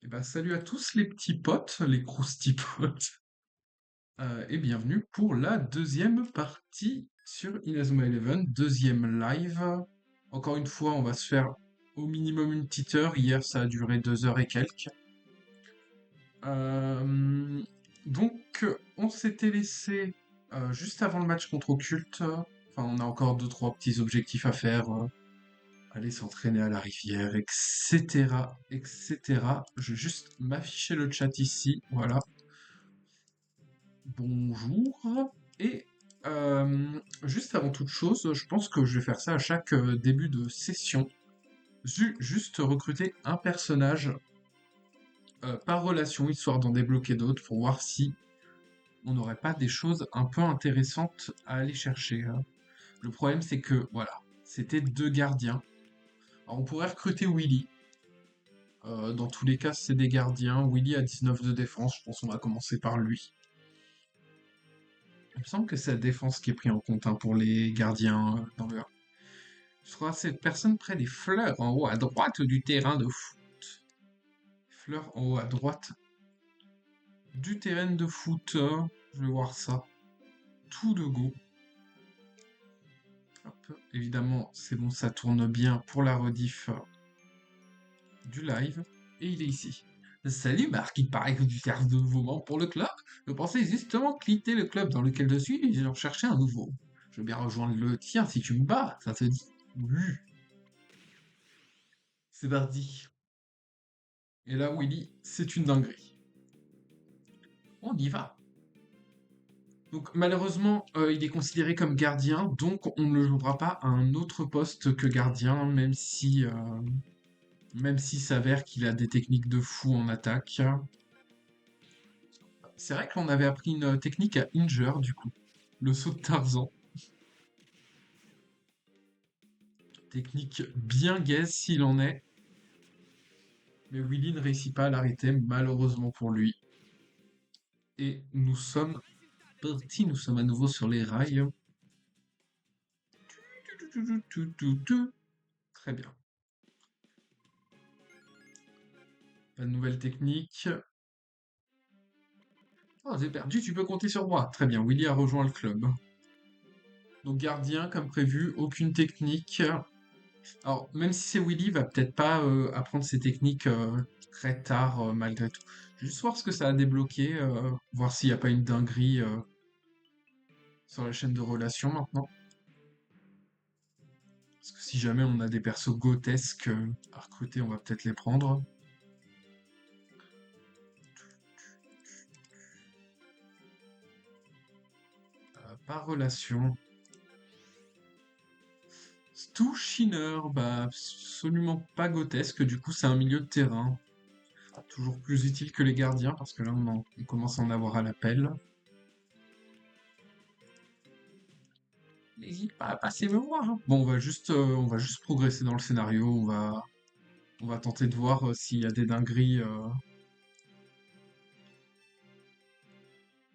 Bah, salut à tous les petits potes, les croustipotes, et bienvenue pour la deuxième partie sur Inazuma Eleven, deuxième live. Encore une fois, on va se faire au minimum une petite heure. Hier, ça a duré 2 heures et quelques. Euh, donc, on s'était laissé juste avant le match contre Occulte. Enfin, on a encore deux, trois petits objectifs à faire. Aller s'entraîner à la rivière, etc., etc. Je vais juste m'afficher le chat ici, voilà. Bonjour. Et juste avant toute chose, je pense que je vais faire ça à chaque début de session. Juste recruter un personnage par relation, histoire d'en débloquer d'autres, pour voir si on n'aurait pas des choses un peu intéressantes à aller chercher, hein. Le problème, c'est que, voilà, c'était deux gardiens. Alors, on pourrait recruter Willy. Dans tous les cas, c'est des gardiens. Willy a 19 de défense, je pense qu'on va commencer par lui. Il me semble que c'est la défense qui est prise en compte, hein, pour les gardiens dans le 1. Je crois cette personne près des fleurs en haut à droite du terrain de foot. Fleurs en haut à droite du terrain de foot. Je vais voir ça. Tout de go. Hop. Évidemment, c'est bon, ça tourne bien pour la rediff du live. Et il est ici. Salut Marc, il paraît que tu cherches de nouveaux membres pour le club. Je pensais justement quitter le club dans lequel je suis et j'en cherchais un nouveau. Je veux bien rejoindre le tien si tu me bats, ça te dit? Oui. C'est parti. Et là, Willy, c'est une dinguerie. On y va. Donc malheureusement, il est considéré comme gardien, donc on ne le jouera pas à un autre poste que gardien, même s'il s'avère qu'il a des techniques de fou en attaque. C'est vrai qu'on avait appris une technique à Inger, du coup. Le saut de Tarzan. Technique bien gaze s'il en est. Mais Willy ne réussit pas à l'arrêter, malheureusement pour lui. Et nous sommes partis, nous sommes à nouveau sur les rails. Très bien. Pas de nouvelle technique. Oh, j'ai perdu, tu peux compter sur moi. Très bien, Willy a rejoint le club. Donc gardien, comme prévu, aucune technique. Alors, même si c'est Willy, il va peut-être pas apprendre ses techniques très tard, malgré tout. Je vais juste voir ce que ça a débloqué, voir s'il n'y a pas une dinguerie sur la chaîne de relations maintenant. Parce que si jamais on a des persos grotesques à recruter, on va peut-être les prendre. Par relation. Stu Shiner, bah absolument pas grotesque, du coup c'est un milieu de terrain. Toujours plus utile que les gardiens, parce que là on commence à en avoir à l'appel. N'hésite pas à passer me voir, hein. Bon, on va juste progresser dans le scénario, on va tenter de voir s'il y a des dingueries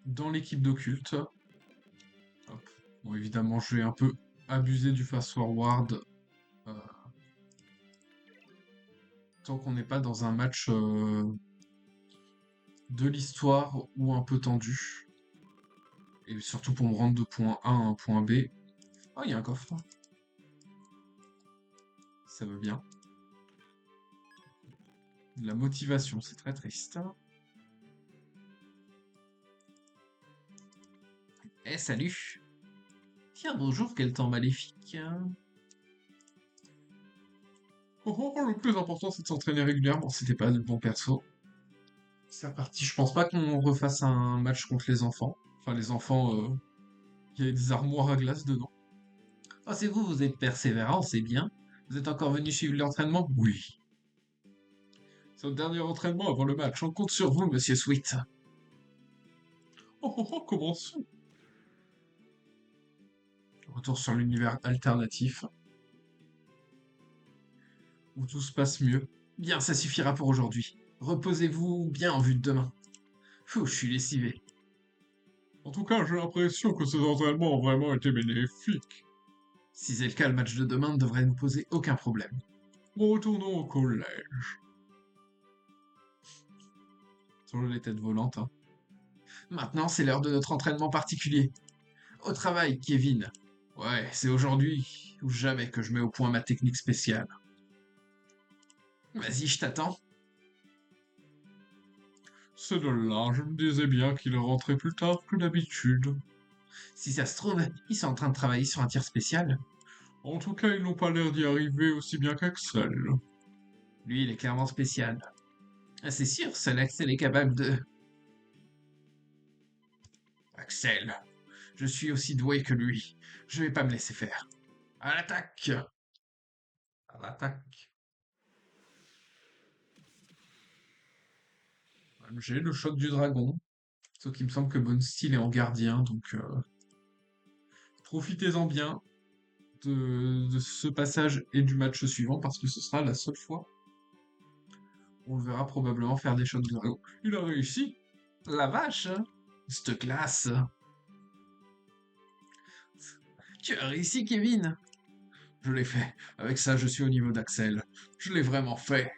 dans l'équipe d'occulte. Hop. Bon, évidemment, je vais un peu abuser du fast-forward euh, tant qu'on n'est pas dans un match de l'histoire ou un peu tendu. Et surtout pour me rendre de point A à un point B. Ah, il y a un coffre. Ça va bien. De la motivation, c'est très triste. Eh, salut! Tiens, bonjour, quel temps maléfique! Oh, oh, oh, le plus important, c'est de s'entraîner régulièrement. C'était pas le bon perso. C'est reparti. Je pense pas qu'on refasse un match contre les enfants. Enfin, les enfants, il y a des armoires à glace dedans. Oh, c'est vous, vous êtes persévérant, c'est bien. Vous êtes encore venu suivre l'entraînement? Oui. C'est notre dernier entraînement avant le match. On compte sur vous, monsieur Sweet. Oh, oh, oh, commençons. Retour sur l'univers alternatif, où tout se passe mieux. Bien, ça suffira pour aujourd'hui. Reposez-vous bien en vue de demain. Fou, je suis lessivé. En tout cas, j'ai l'impression que ces entraînements ont vraiment été bénéfiques. Si c'est le cas, le match de demain ne devrait nous poser aucun problème. Retournons au collège. Sur les têtes volantes, hein. Maintenant, c'est l'heure de notre entraînement particulier. Au travail, Kevin. Ouais, c'est aujourd'hui ou jamais que je mets au point ma technique spéciale. Vas-y, je t'attends. C'est de là, je me disais bien qu'il rentrait plus tard que d'habitude. Si ça se trouve, ils sont en train de travailler sur un tir spécial. En tout cas, ils n'ont pas l'air d'y arriver aussi bien qu'Axel. Lui, il est clairement spécial. Ah, c'est sûr, seul Axel est capable de... Axel, je suis aussi doué que lui. Je vais pas me laisser faire. À l'attaque! À l'attaque. J'ai le choc du dragon. Sauf qu'il me semble que Bon Style est en gardien, donc profitez-en bien de ce passage et du match suivant, parce que ce sera la seule fois où on le verra probablement faire des chocs de dragon. Il a réussi! La vache! Cette classe! Tu as réussi, Kevin! Je l'ai fait. Avec ça, je suis au niveau d'Axel. Je l'ai vraiment fait.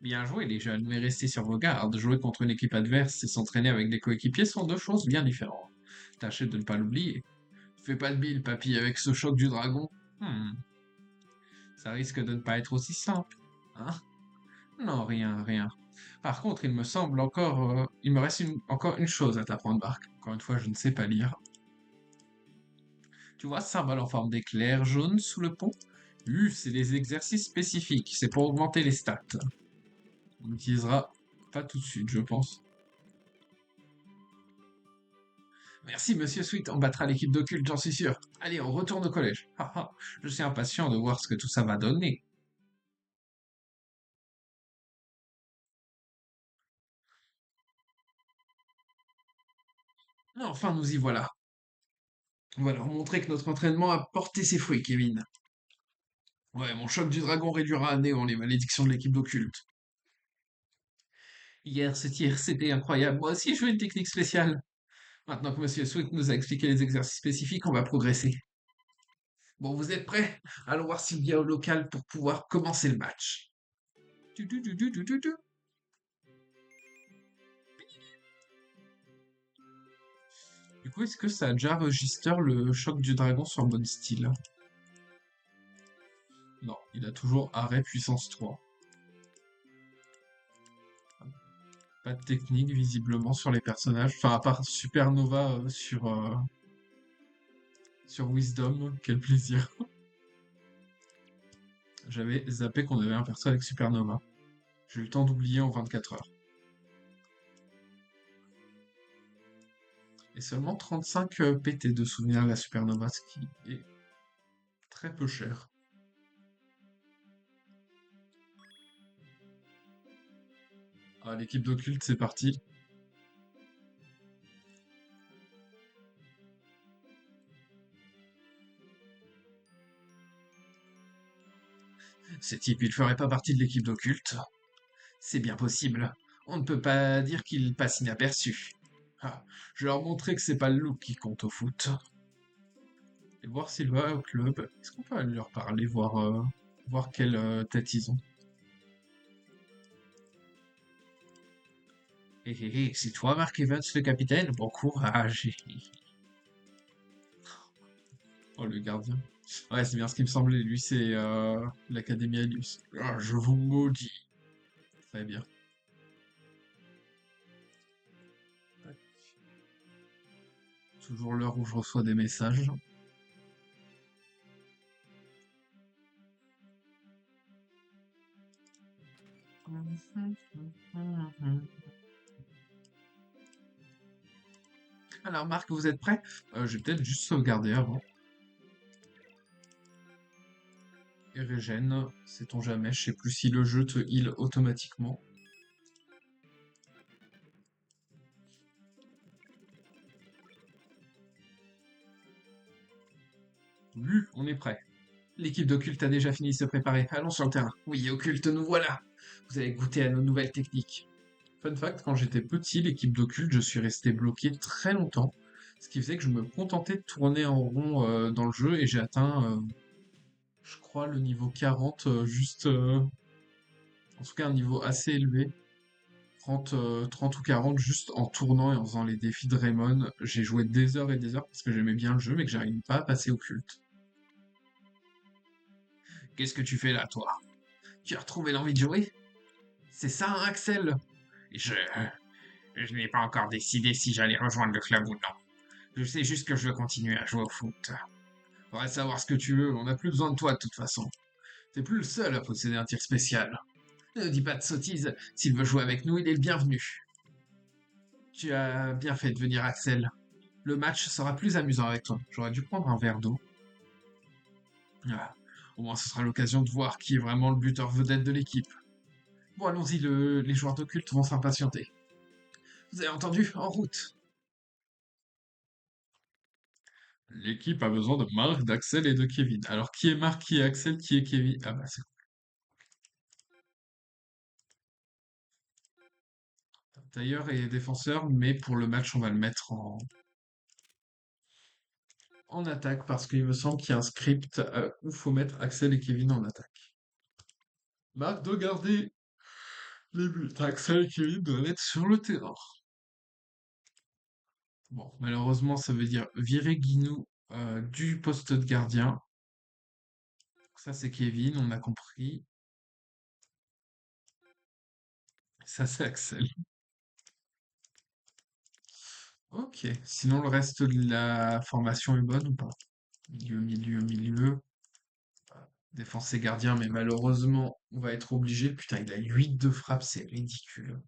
Bien joué, les jeunes, mais restez sur vos gardes. Jouer contre une équipe adverse et s'entraîner avec des coéquipiers sont deux choses bien différentes. Tâchez de ne pas l'oublier. Fais pas de bile, papy, avec ce choc du dragon. Hmm, ça risque de ne pas être aussi simple. Hein? Non, rien, rien. Par contre, il me semble encore... il me reste encore une chose à t'apprendre, Marc. Encore une fois, je ne sais pas lire. Tu vois ce symbole en forme d'éclair jaune sous le pont? C'est des exercices spécifiques. C'est pour augmenter les stats. On l'utilisera pas tout de suite, je pense. Merci, monsieur Sweet, on battra l'équipe d'occulte, j'en suis sûr. Allez, on retourne au collège. Je suis impatient de voir ce que tout ça va donner. Enfin, nous y voilà. On va leur montrer que notre entraînement a porté ses fruits, Kevin. Ouais, mon choc du dragon réduira à néant les malédictions de l'équipe d'occulte. Hier, ce tir, c'était incroyable. Moi aussi, je veux une technique spéciale. Maintenant que monsieur Sweet nous a expliqué les exercices spécifiques, on va progresser. Bon, vous êtes prêts? Allons voir Sylvia au local pour pouvoir commencer le match. Du, du, du, du, du, du, du. Du coup, est-ce que ça a déjà registré le choc du dragon sur Bon Style? Non, il a toujours arrêt puissance 3. Pas de technique visiblement sur les personnages. Enfin, à part Supernova sur Wisdom, quel plaisir. J'avais zappé qu'on avait un perso avec Supernova. J'ai eu le temps d'oublier en 24 heures. Et seulement 35 PT de souvenir de la Supernova, ce qui est très peu cher. Ah, l'équipe d'occulte, c'est parti. Ce type, il ferait pas partie de l'équipe d'occulte. C'est bien possible. On ne peut pas dire qu'il passe inaperçu. Ah, je vais leur montrer que c'est pas le look qui compte au foot. Et voir s'il va au club. Est-ce qu'on peut aller leur parler, voir quelle tête ils ont? Hé hé hé, c'est toi Mark Evans le capitaine? Bon courage. Oh le gardien. Ouais, c'est bien ce qui me semblait. Lui, c'est l'Académie Alius. Ah, je vous maudis. Très bien. Toujours l'heure où je reçois des messages. Alors Marc, vous êtes prêt? Je vais peut-être juste sauvegarder avant. Et régène, sait-on jamais, je sais plus si le jeu te heal automatiquement. On est prêt. L'équipe d'Occulte a déjà fini de se préparer. Allons sur le terrain. Oui, Occulte, nous voilà. Vous allez goûter à nos nouvelles techniques. Fun fact, quand j'étais petit, l'équipe d'Occulte, je suis resté bloqué très longtemps. Ce qui faisait que je me contentais de tourner en rond dans le jeu et j'ai atteint, je crois, le niveau 40, en tout cas un niveau assez élevé. 30 ou 40 juste en tournant et en faisant les défis de Raymond. J'ai joué des heures et des heures parce que j'aimais bien le jeu, mais que j'arrive pas à passer au culte. Qu'est-ce que tu fais là, toi? Tu as retrouvé l'envie de jouer? C'est ça, hein, Axel? Je n'ai pas encore décidé si j'allais rejoindre le club ou non. Je sais juste que je veux continuer à jouer au foot. Faudrait savoir ce que tu veux, on n'a plus besoin de toi de toute façon. T'es plus le seul à posséder un tir spécial. Ne dis pas de sottises, s'il veut jouer avec nous, il est le bienvenu. Tu as bien fait de venir, Axel. Le match sera plus amusant avec toi. J'aurais dû prendre un verre d'eau. Ah, au moins, ce sera l'occasion de voir qui est vraiment le buteur vedette de l'équipe. Bon, allons-y, les joueurs d'occulte vont s'impatienter. Vous avez entendu? En route. L'équipe a besoin de Marc, d'Axel et de Kevin. Alors, qui est Marc, qui est Axel, qui est Kevin? Ah bah, c'est cool. Tailleur et défenseur, mais pour le match, on va le mettre en attaque parce qu'il me semble qu'il y a un script où il faut mettre Axel et Kevin en attaque. Marc doit garder les buts. Axel et Kevin doivent être sur le terrain. Bon, malheureusement, ça veut dire virer Guinou du poste de gardien. Ça, c'est Kevin, on a compris. Ça, c'est Axel. Ok. Sinon, le reste de la formation est bonne ou pas? Milieu, milieu, milieu. Défense et gardien, mais malheureusement, on va être obligé. Putain, il a 8 de frappe, c'est ridicule.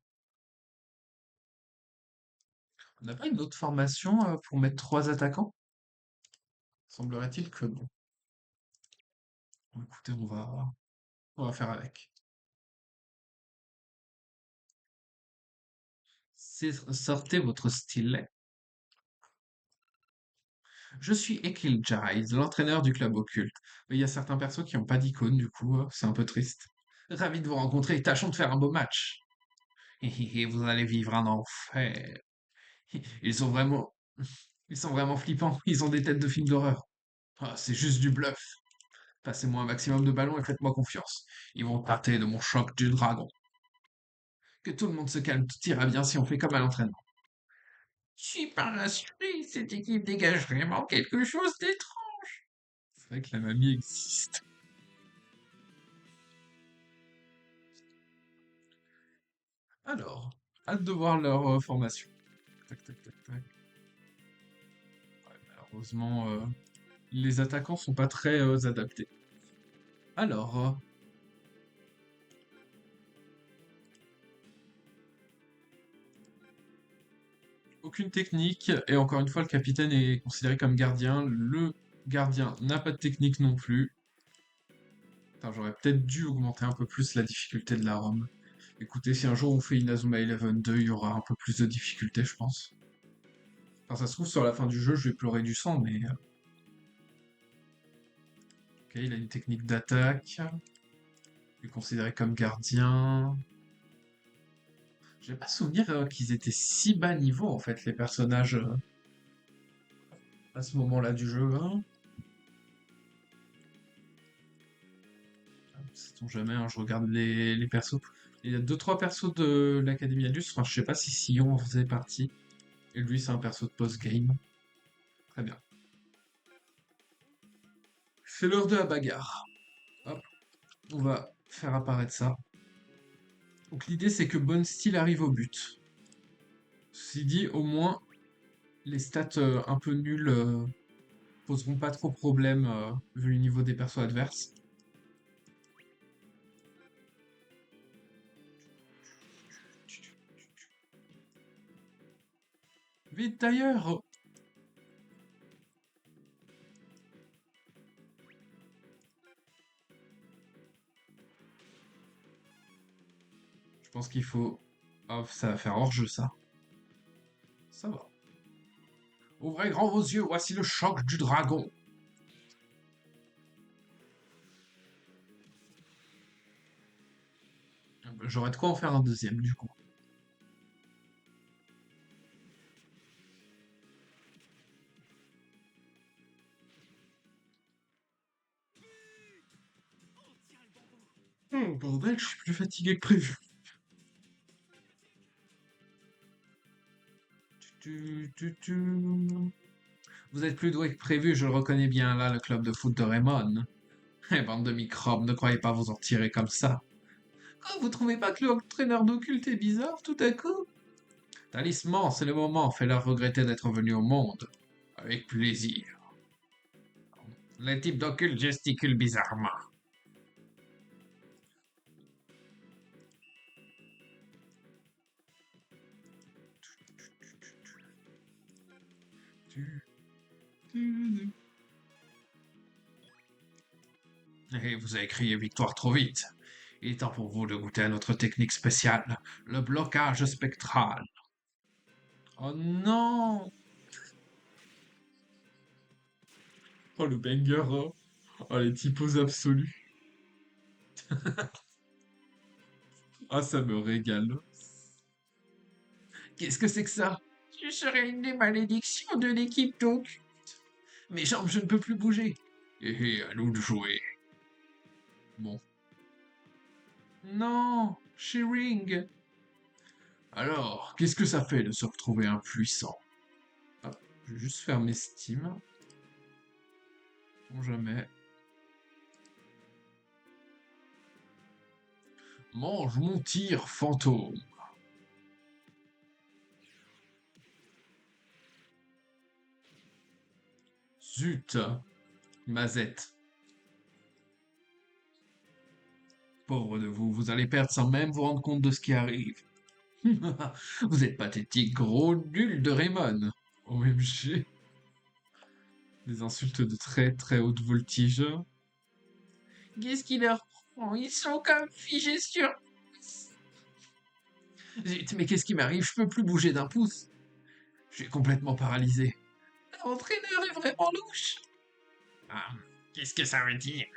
On n'a pas une autre formation pour mettre 3 attaquants? Semblerait-il que non. Bon, écoutez, on va faire avec. Sortez votre stylet. Je suis Ekil Jais, l'entraîneur du club occulte. Mais il y a certains persos qui n'ont pas d'icône, du coup, c'est un peu triste. Ravi de vous rencontrer, tâchons de faire un beau match. Et vous allez vivre un enfer. Ils sont vraiment, ils sont vraiment flippants, ils ont des têtes de films d'horreur. Ah, c'est juste du bluff. Passez-moi un maximum de ballons et faites-moi confiance. Ils vont tâter de mon choc du dragon. Que tout le monde se calme, tout ira bien si on fait comme à l'entraînement. Je suis pas rassuré, cette équipe dégage vraiment quelque chose d'étrange. C'est vrai que la mamie existe. Alors, hâte de voir leur formation. Tac, tac, tac, tac. Ouais, malheureusement, les attaquants sont pas très adaptés. Alors, aucune technique, et encore une fois, le capitaine est considéré comme gardien. Le gardien n'a pas de technique non plus. Putain, j'aurais peut-être dû augmenter un peu plus la difficulté de la ROM. Écoutez, si un jour on fait Inazuma Eleven 2, il y aura un peu plus de difficulté, je pense. Enfin, ça se trouve, sur la fin du jeu, je vais pleurer du sang, mais... Ok, il a une technique d'attaque. Il est considéré comme gardien. J'ai pas souvenir qu'ils étaient si bas niveau, en fait, les personnages, à ce moment-là du jeu, hein. Sait-on jamais, hein, je regarde les persos. Il y a deux trois persos de l'Académie Adus, enfin, je sais pas si Sion en faisait partie. Et lui, c'est un perso de post-game. Très bien. C'est l'heure de la bagarre. Hop, on va faire apparaître ça. Donc l'idée, c'est que Bon Style arrive au but. Ceci dit, au moins, les stats un peu nulles poseront pas trop problème vu le niveau des persos adverses. Vite d'ailleurs! Je pense qu'il faut... Ah, ça va faire hors-jeu, ça. Ça va. Ouvrez grand vos yeux, voici le choc du dragon. J'aurais de quoi en faire un deuxième, du coup. Oh, bordel, je suis plus fatigué que prévu. Tu. Vous êtes plus doué que prévu, je le reconnais bien là, le club de foot de Raymond. Eh, bande de microbes, ne croyez pas vous en tirer comme ça. Ah, vous trouvez pas que l'entraîneur d'occulte est bizarre tout à coup? Talisman, c'est le moment, fais-leur regretter d'être venus au monde. Avec plaisir. Les types d'occulte gesticulent bizarrement. Et vous avez crié victoire trop vite. Il est temps pour vous de goûter à notre technique spéciale, le blocage spectral. Oh non! Oh le banger, hein. Oh les typos absolus. Ah ça me régale. Qu'est-ce que c'est que ça? Je serai une des malédictions de l'équipe donc. Mes jambes, je ne peux plus bouger. Eh, à nous de jouer. Bon. Non, Shearing. Alors, qu'est-ce que ça fait de se retrouver impuissant? Ah, je vais juste fermer Steam. Bon, jamais. Mange mon tir, fantôme. Zut, Mazette. Pauvre de vous, vous allez perdre sans même vous rendre compte de ce qui arrive. Vous êtes pathétique, gros nul de Raymond. OMG. Des insultes de très très haute voltige. Qu'est-ce qui leur prend? Ils sont comme figés sur... Zut, mais qu'est-ce qui m'arrive? Je peux plus bouger d'un pouce. Je suis complètement paralysé. L'entraîneur est vraiment louche. Ah, qu'est-ce que ça veut dire?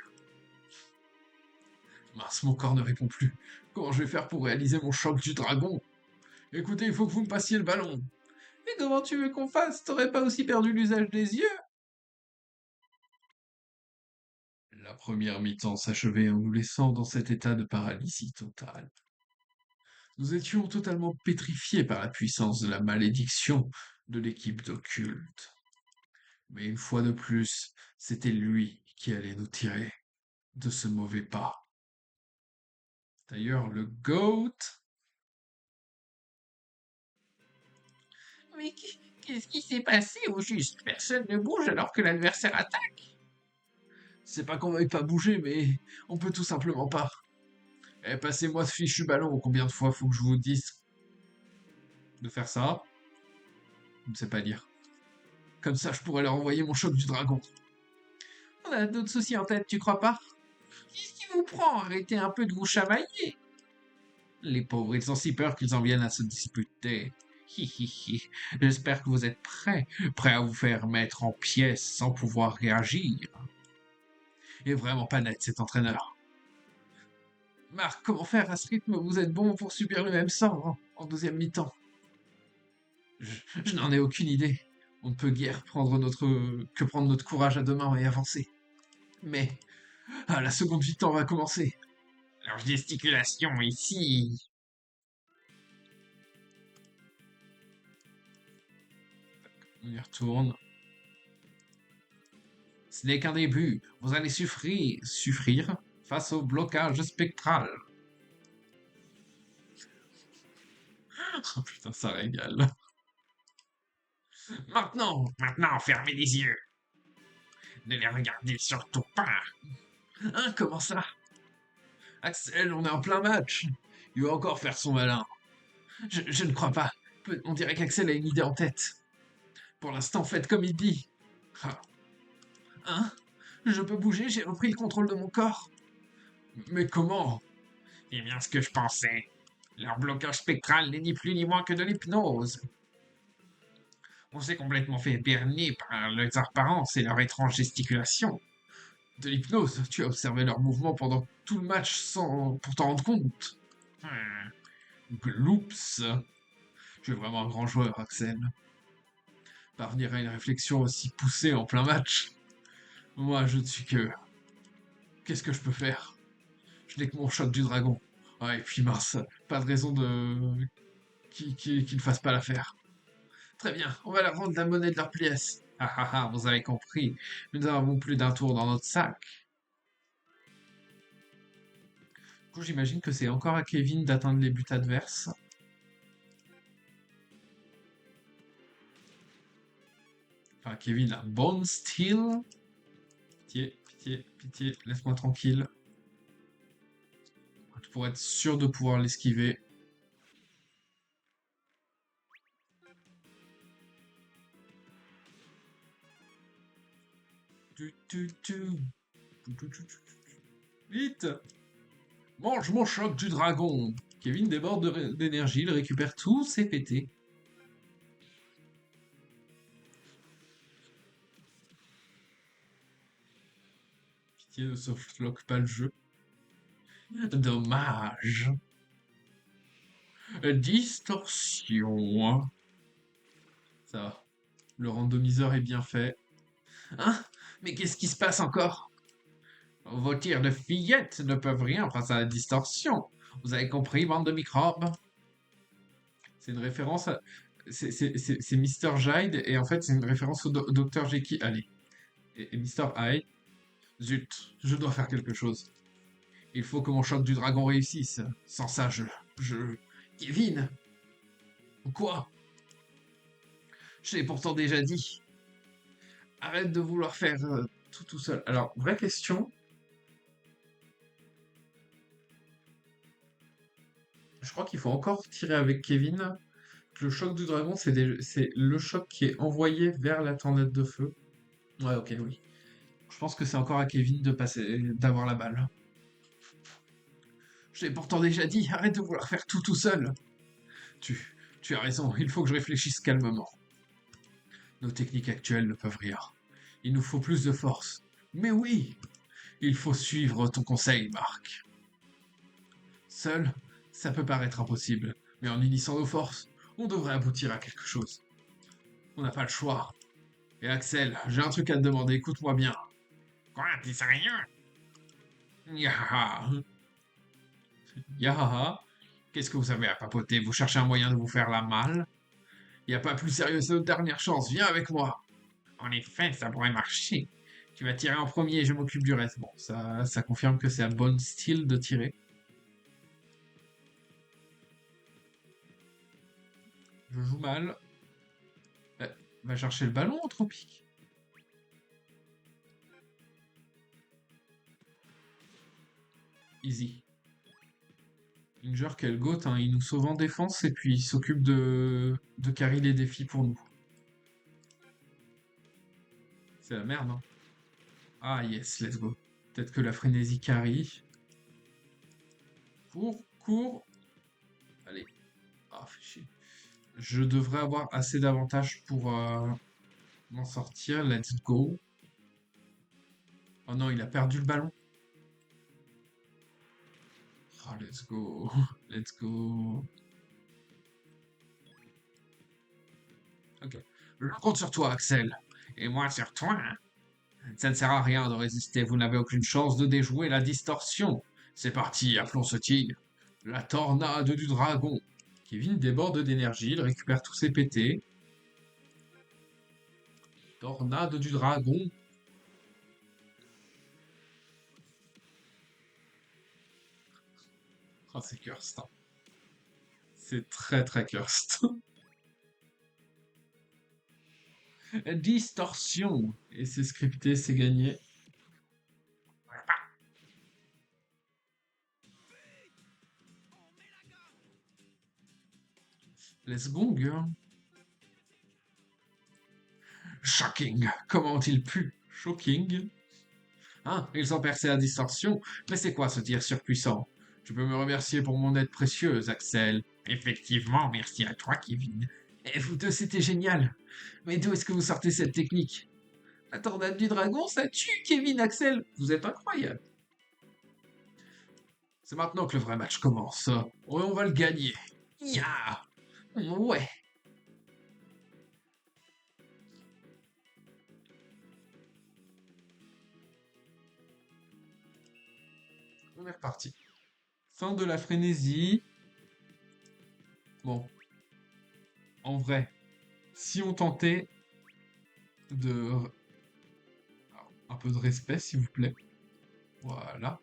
Mince, mon corps ne répond plus. Comment je vais faire pour réaliser mon choc du dragon? Écoutez, il faut que vous me passiez le ballon. Mais comment tu veux qu'on fasse? T'aurais pas aussi perdu l'usage des yeux? La première mi-temps s'achevait en nous laissant dans cet état de paralysie totale. Nous étions totalement pétrifiés par la puissance de la malédiction de l'équipe d'occulte. Mais une fois de plus, c'était lui qui allait nous tirer de ce mauvais pas. D'ailleurs, le GOAT... Mais qu'est-ce qui s'est passé au juste? Personne ne bouge alors que l'adversaire attaque. C'est pas qu'on veuille pas bouger, mais on peut tout simplement pas. Eh, passez-moi ce fichu ballon. Combien de fois faut que je vous dise de faire ça? Je ne sais pas lire. Comme ça, je pourrais leur envoyer mon choc du dragon. On a d'autres soucis en tête, tu crois pas? Qu'est-ce qui vous prend? Arrêtez un peu de vous chamailler. Les pauvres, ils ont si peur qu'ils en viennent à se disputer. Hi hi hi. J'espère que vous êtes prêts à vous faire mettre en pièces sans pouvoir réagir. Il est vraiment pas net cet entraîneur. Marc, comment faire à ce rythme? Vous êtes bon pour subir le même sort en deuxième mi-temps. Je n'en ai aucune idée. On ne peut guère que prendre notre courage à deux mains et avancer. Mais la seconde mi-temps va commencer. Leur gesticulation ici. On y retourne. Ce n'est qu'un début. Vous allez souffrir face au blocage spectral. Oh putain, ça régale. Maintenant, fermez les yeux. Ne les regardez surtout pas. Hein, comment ça? Axel, on est en plein match. Il va encore faire son malin. Je ne crois pas. On dirait qu'Axel a une idée en tête. Pour l'instant, faites comme il dit. Ah. Hein? Je peux bouger, j'ai repris le contrôle de mon corps. Mais comment? C'est bien ce que je pensais. Leur blocage spectral n'est ni plus ni moins que de l'hypnose. On s'est complètement fait berner par leurs apparences et leur étrange gesticulation. De l'hypnose, tu as observé leurs mouvements pendant tout le match sans pour t'en rendre compte. Gloops. Tu es vraiment un grand joueur, Axel. Parvenir à une réflexion aussi poussée en plein match. Moi, je ne suis que... Qu'est-ce que je peux faire? Je n'ai que mon choc du dragon. Ah, et puis mince, pas de raison de... qu'il ne fasse pas l'affaire. Très bien, on va leur rendre la monnaie de leur pièce. Ah ah ah, vous avez compris. Nous avons plus d'un tour dans notre sac. Du coup, j'imagine que c'est encore à Kevin d'atteindre les buts adverses. Enfin, Kevin a Bone Steel. Pitié, pitié, pitié, laisse-moi tranquille. Pour être sûr de pouvoir l'esquiver. Tu, tu, tu. Vite! Mange mon choc du dragon! Kevin déborde d'énergie, il récupère tous ses pétés. Pitié, ne softlock pas le jeu. Dommage. Distorsion. Ça va. Le randomiseur est bien fait. Hein? Mais qu'est-ce qui se passe encore? Vos tirs de fillettes ne peuvent rien face à la distorsion. Vous avez compris, bande de microbes? C'est une référence à... C'est Mr. Hyde, et en fait, c'est une référence au Dr. Jekyll. Allez. Et Mr. Hyde. Zut, je dois faire quelque chose. Il faut que mon choc du dragon réussisse. Sans ça, je... Kevin! Quoi? Je l'ai pourtant déjà dit. Arrête de vouloir faire tout seul. Alors, vraie question. Je crois qu'il faut encore tirer avec Kevin. Le choc du dragon, c'est le choc qui est envoyé vers la tornade de feu. Ouais, ok, oui. Je pense que c'est encore à Kevin de passer, d'avoir la balle. Je l'ai pourtant déjà dit, arrête de vouloir faire tout seul. Tu as raison, il faut que je réfléchisse calmement. Nos techniques actuelles ne peuvent rien. Il nous faut plus de force. Mais oui, il faut suivre ton conseil, Marc. Seul, ça peut paraître impossible, mais en unissant nos forces, on devrait aboutir à quelque chose. On n'a pas le choix. Et Axel, j'ai un truc à te demander, écoute-moi bien. Quoi, t'es sérieux? Yahaha. Yahaha. Qu'est-ce que vous avez à papoter? Vous cherchez un moyen de vous faire la malle? Y a pas plus sérieux que notre dernière chance, viens avec moi. En effet, ça pourrait marcher. Tu vas tirer en premier et je m'occupe du reste. Bon, ça confirme que c'est un bon style de tirer. Je joue mal. Va chercher le ballon, Tropique. Easy. Inger, quel goat, hein. Il nous sauve en défense et puis il s'occupe de carry les défis pour nous. C'est la merde, hein. Ah yes, let's go. Peut-être que la frénésie carry. Cours. Allez. Ah, fais chier. Je devrais avoir assez d'avantages pour m'en sortir. Let's go. Oh non, il a perdu le ballon. Oh, let's go. Let's go. Ok. Je compte sur toi, Axel. Et moi sur toi. Ça ne sert à rien de résister. Vous n'avez aucune chance de déjouer la distorsion. C'est parti, appelons ce tir. La tornade du dragon. Kevin déborde d'énergie, il récupère tous ses pétés. Tornade du dragon. Ah, c'est cursed, hein. C'est très très cursed. Distorsion. Et c'est scripté, c'est gagné. Let's go, girl. Shocking. Comment ont-ils pu? Shocking. Hein, ils ont percé la distorsion. Mais c'est quoi ce tir surpuissant? Tu peux me remercier pour mon aide précieuse, Axel. Effectivement, merci à toi, Kevin. Et vous deux, c'était génial. Mais d'où est-ce que vous sortez cette technique? La tornade du dragon, ça tue, Kevin, Axel. Vous êtes incroyable. C'est maintenant que le vrai match commence. On va le gagner. Ya! Ouais. On est reparti. Fin de la frénésie. Bon, en vrai, Si on tentait de... alors, un peu de respect, s'il vous plaît. Voilà.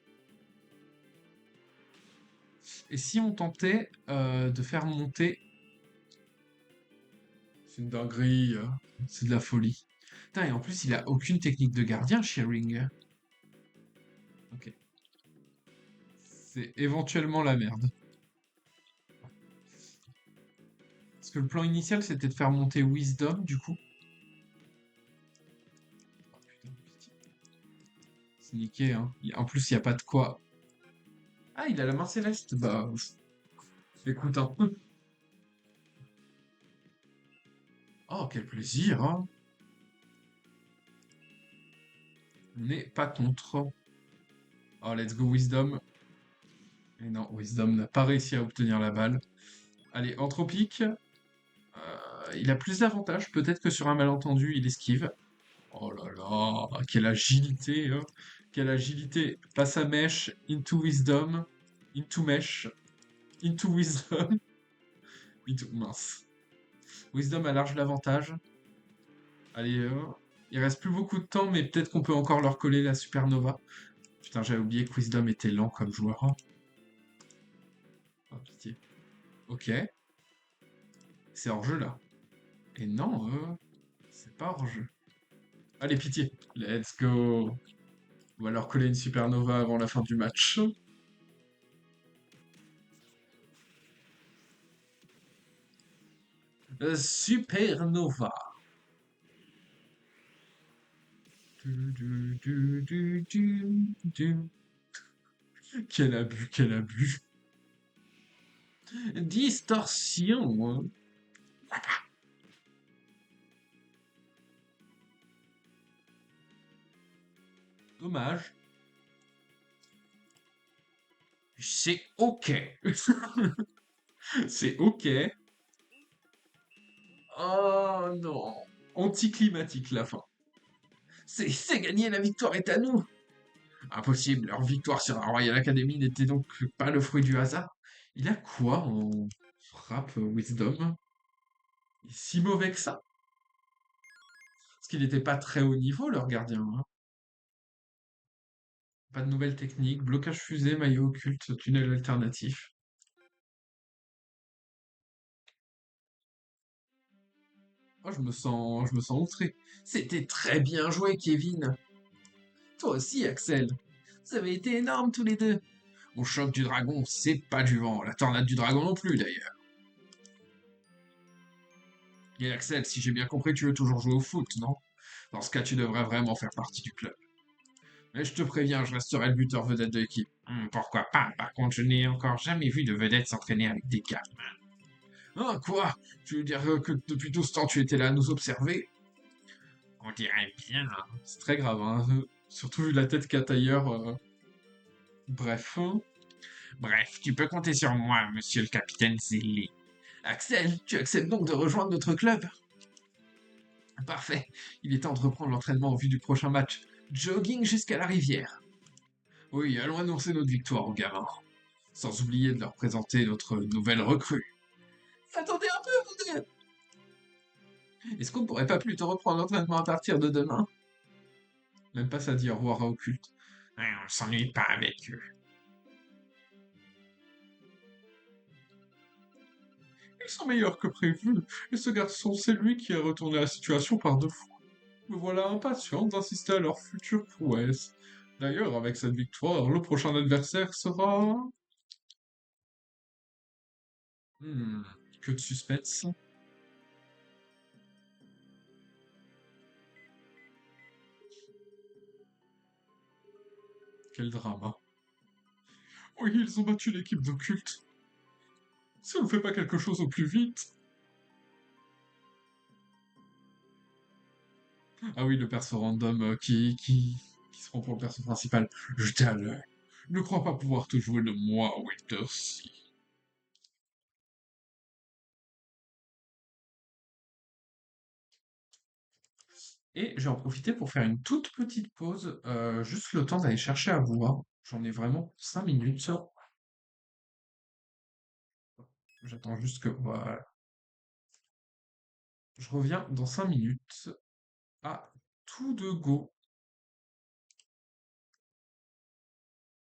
Et si on tentait de faire monter... C'est une dinguerie, c'est de la folie. Putain, et en plus, il a aucune technique de gardien, Shearing. Ok. C'est éventuellement la merde. Parce que le plan initial, c'était de faire monter Wisdom, du coup. Oh, putain, pitié. C'est niqué, hein. En plus, il n'y a pas de quoi. Ah, il a la main céleste. Bah, écoute un peu. Oh, quel plaisir, hein. On n'est pas contre. Oh, let's go Wisdom. Et non, Wisdom n'a pas réussi à obtenir la balle. Allez, Anthropique. Il a plus d'avantages. Peut-être que sur un malentendu, il esquive. Oh là là, quelle agilité, hein. Quelle agilité. Passe à mèche, into wisdom, into mèche, into wisdom, into... Mince. Wisdom a large l'avantage. Allez, il reste plus beaucoup de temps, mais peut-être qu'on peut encore leur coller la supernova. Putain, j'avais oublié que Wisdom était lent comme joueur, hein. Oh, pitié. Ok, c'est hors-jeu là. Et non, c'est pas hors-jeu. Allez, pitié. Let's go. On va leur coller une supernova avant la fin du match. Supernova. Du. Quel abus, quel abus. Distorsion. Dommage. C'est ok. C'est ok. Oh non. Anticlimatique la fin. C'est gagné, la victoire est à nous. Impossible, leur victoire sur la Royal Academy n'était donc pas le fruit du hasard. Il a quoi en frappe Wisdom? Il est si mauvais que ça? Parce qu'il n'était pas très haut niveau, leur gardien, hein. Pas de nouvelles techniques, blocage fusée, maillot occulte, tunnel alternatif. Oh, je me sens outré. C'était très bien joué, Kevin. Toi aussi, Axel. Vous avez été énormes tous les deux. Mon choc du dragon, c'est pas du vent. La tornade du dragon non plus, d'ailleurs. Et Axel, si j'ai bien compris, tu veux toujours jouer au foot, non? Dans ce cas, tu devrais vraiment faire partie du club. Mais je te préviens, je resterai le buteur vedette de l'équipe. Pourquoi pas? Par contre, je n'ai encore jamais vu de vedette s'entraîner avec des gars. Ah, quoi? Tu veux dire que depuis tout ce temps, tu étais là à nous observer? On dirait bien. C'est très grave, hein. Surtout vu la tête qu'a tailleur. Bref. Bref, tu peux compter sur moi, monsieur le capitaine Zélé. Axel, tu acceptes donc de rejoindre notre club? Parfait. Il est temps de reprendre l'entraînement en vue du prochain match. Jogging jusqu'à la rivière. Oui, allons annoncer notre victoire aux gamins. Sans oublier de leur présenter notre nouvelle recrue. Attendez un peu, vous deux. Est-ce qu'on pourrait pas plutôt reprendre l'entraînement à partir de demain? Même pas ça dit au revoir à Occulte. Ouais, on s'ennuie pas avec eux. Ils sont meilleurs que prévu, et ce garçon, c'est lui qui a retourné la situation par deux fois. Me voilà impatient d'assister à leur future prouesse. D'ailleurs, avec cette victoire, le prochain adversaire sera... Hmm, que de suspense. Quel drama. Oui, ils ont battu l'équipe d'Occulte. Si on ne fait pas quelque chose au plus vite... Ah oui, le perso random qui se prend pour le perso principal. Je t'allais. Ne crois pas pouvoir te jouer de moi, Winter Sea. Et je vais en profiter pour faire une toute petite pause, juste le temps d'aller chercher à boire. J'en ai vraiment 5 minutes. J'attends juste que... Voilà. Je reviens dans 5 minutes à tout de go.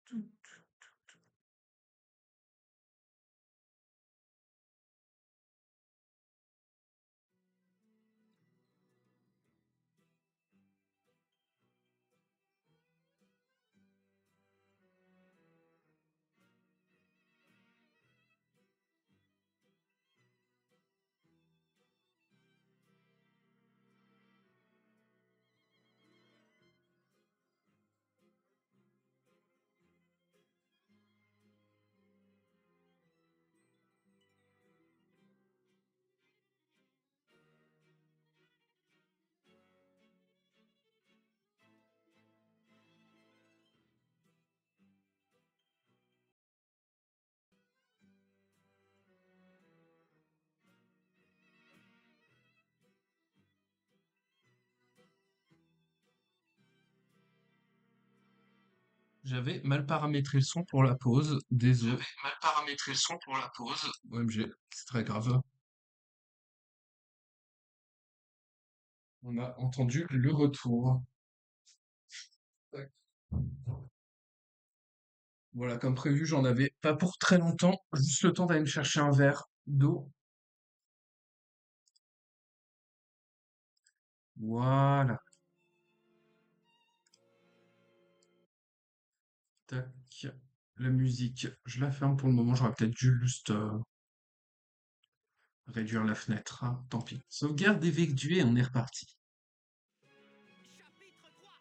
Tout. J'avais mal paramétré le son pour la pause. Désolé. J'avais mal paramétré le son pour la pause. OMG, c'est très grave. On a entendu le retour. Tac. Voilà, comme prévu, j'en avais pas pour très longtemps. Juste le temps d'aller me chercher un verre d'eau. Voilà. Tac. La musique, je la ferme pour le moment. J'aurais peut-être dû juste réduire la fenêtre, hein. Tant pis. Sauvegarde effectuée, on est reparti. Chapitre 3.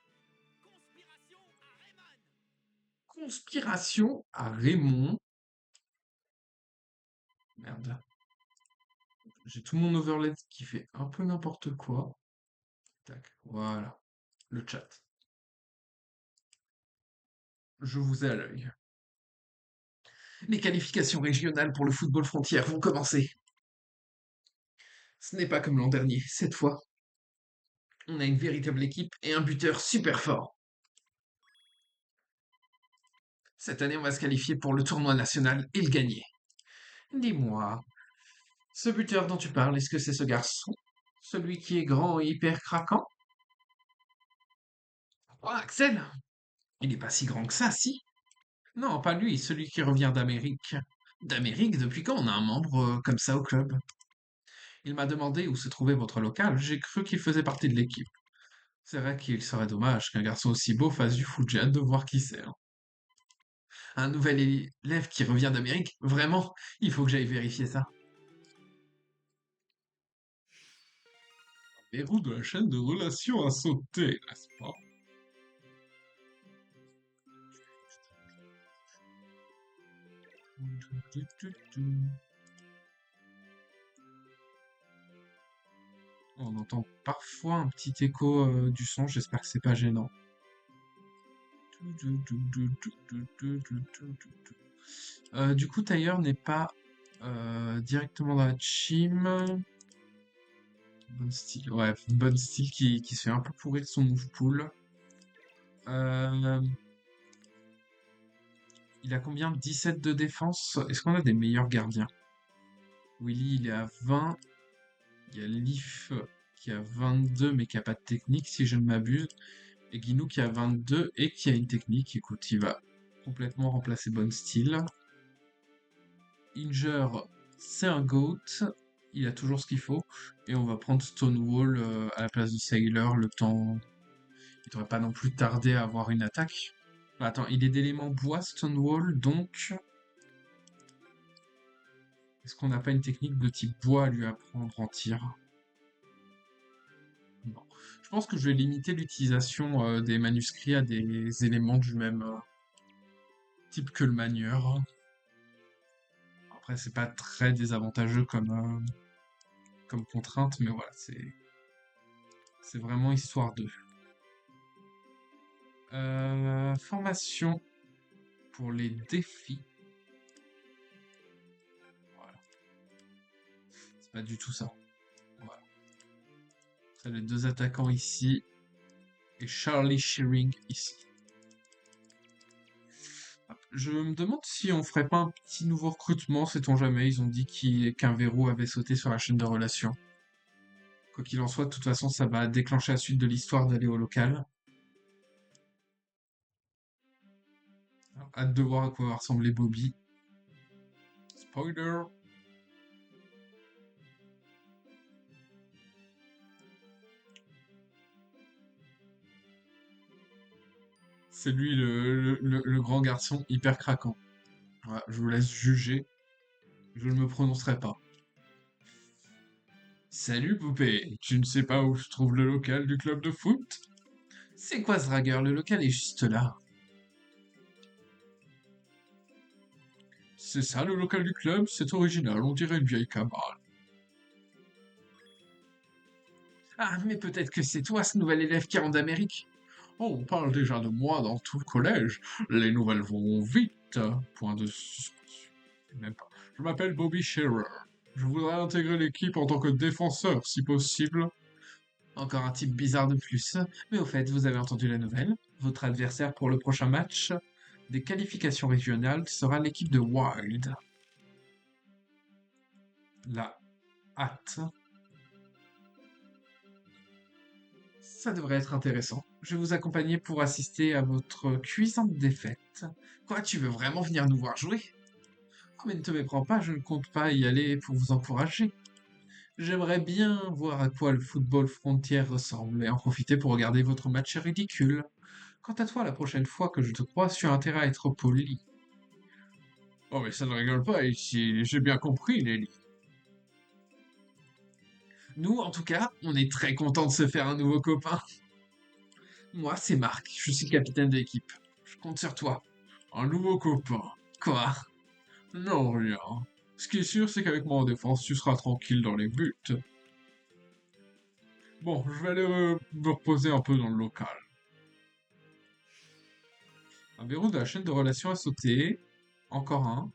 Conspiration à Raymond. Conspiration à Raymond. Merde. J'ai tout mon overlay qui fait un peu n'importe quoi. Tac, voilà. Le chat. Je vous ai à l'œil. Les qualifications régionales pour le football frontière vont commencer. Ce n'est pas comme l'an dernier. Cette fois, on a une véritable équipe et un buteur super fort. Cette année, on va se qualifier pour le tournoi national et le gagner. Dis-moi, ce buteur dont tu parles, est-ce que c'est ce garçon? Celui qui est grand et hyper craquant? Oh, Axel! Il n'est pas si grand que ça, si? Non, pas lui, celui qui revient d'Amérique. D'Amérique, depuis quand on a un membre comme ça au club? Il m'a demandé où se trouvait votre local, j'ai cru qu'il faisait partie de l'équipe. C'est vrai qu'il serait dommage qu'un garçon aussi beau fasse du foot, j'ai hâte de voir qui c'est, hein. Un nouvel élève qui revient d'Amérique? Vraiment? Il faut que j'aille vérifier ça. Verrou de la chaîne de relations a sauté, n'est-ce pas? On entend parfois un petit écho du son, j'espère que c'est pas gênant. Du coup, Tailleur n'est pas directement dans la team. Bon style, ouais, bon style qui se fait un peu pourrir son move pool. Euh, il a combien? 17 de défense. Est-ce qu'on a des meilleurs gardiens? Willy, il est à 20. Il y a Leaf qui a 22 mais qui a pas de technique si je ne m'abuse. Et Guinou qui a 22 et qui a une technique. Écoute, il va complètement remplacer Bon Steel. Inger, c'est un GOAT. Il a toujours ce qu'il faut. Et on va prendre Stonewall à la place de Sailor le temps. Il devrait pas non plus tarder à avoir une attaque. Bah, attends, il est d'éléments bois, Stonewall, donc. Est-ce qu'on n'a pas une technique de type bois à lui apprendre en tir? Non. Je pense que je vais limiter l'utilisation des manuscrits à des éléments du même type que le manieur. Après, c'est pas très désavantageux comme contrainte, mais voilà, c'est vraiment histoire de. Formation pour les défis. Voilà, c'est pas du tout ça. Voilà. C'est les deux attaquants ici et Charlie Shearing ici. Je me demande si on ferait pas un petit nouveau recrutement, sait-on jamais. Ils ont dit qu'un verrou avait sauté sur la chaîne de relations. Quoi qu'il en soit, de toute façon, ça va déclencher la suite de l'histoire d'aller au local. Alors, hâte de voir à quoi va ressembler Bobby. Spoiler! C'est lui le grand garçon hyper craquant. Voilà, je vous laisse juger. Je ne me prononcerai pas. Salut poupée, tu ne sais pas où se trouve le local du club de foot? C'est quoi ce dragueur? Le local est juste là. C'est ça le local du club? C'est original, on dirait une vieille cabane. Ah, mais peut-être que c'est toi ce nouvel élève qui rentre d'Amérique. Oh, on parle déjà de moi dans tout le collège. Les nouvelles vont vite. Point de suspension. Même pas. Je m'appelle Bobby Shearer. Je voudrais intégrer l'équipe en tant que défenseur, si possible. Encore un type bizarre de plus. Mais au fait, vous avez entendu la nouvelle? Votre adversaire pour le prochain match des qualifications régionales sera l'équipe de Wild. La hâte. Ça devrait être intéressant. Je vais vous accompagner pour assister à votre cuisante défaite. Quoi, tu veux vraiment venir nous voir jouer? Oh, mais ne te méprends pas, je ne compte pas y aller pour vous encourager. J'aimerais bien voir à quoi le football frontière ressemble et en profiter pour regarder votre match ridicule. Quant à toi, la prochaine fois que je te croise, tu as intérêt à être poli. Oh, mais ça ne rigole pas ici, j'ai bien compris, Nelly. Nous, en tout cas, on est très contents de se faire un nouveau copain. Moi, c'est Marc, je suis le capitaine de l'équipe. Je compte sur toi. Un nouveau copain. Quoi? Non, rien. Ce qui est sûr, c'est qu'avec moi en défense, tu seras tranquille dans les buts. Bon, je vais aller me reposer un peu dans le local. Un verrou de la chaîne de relations a sauté. Encore un.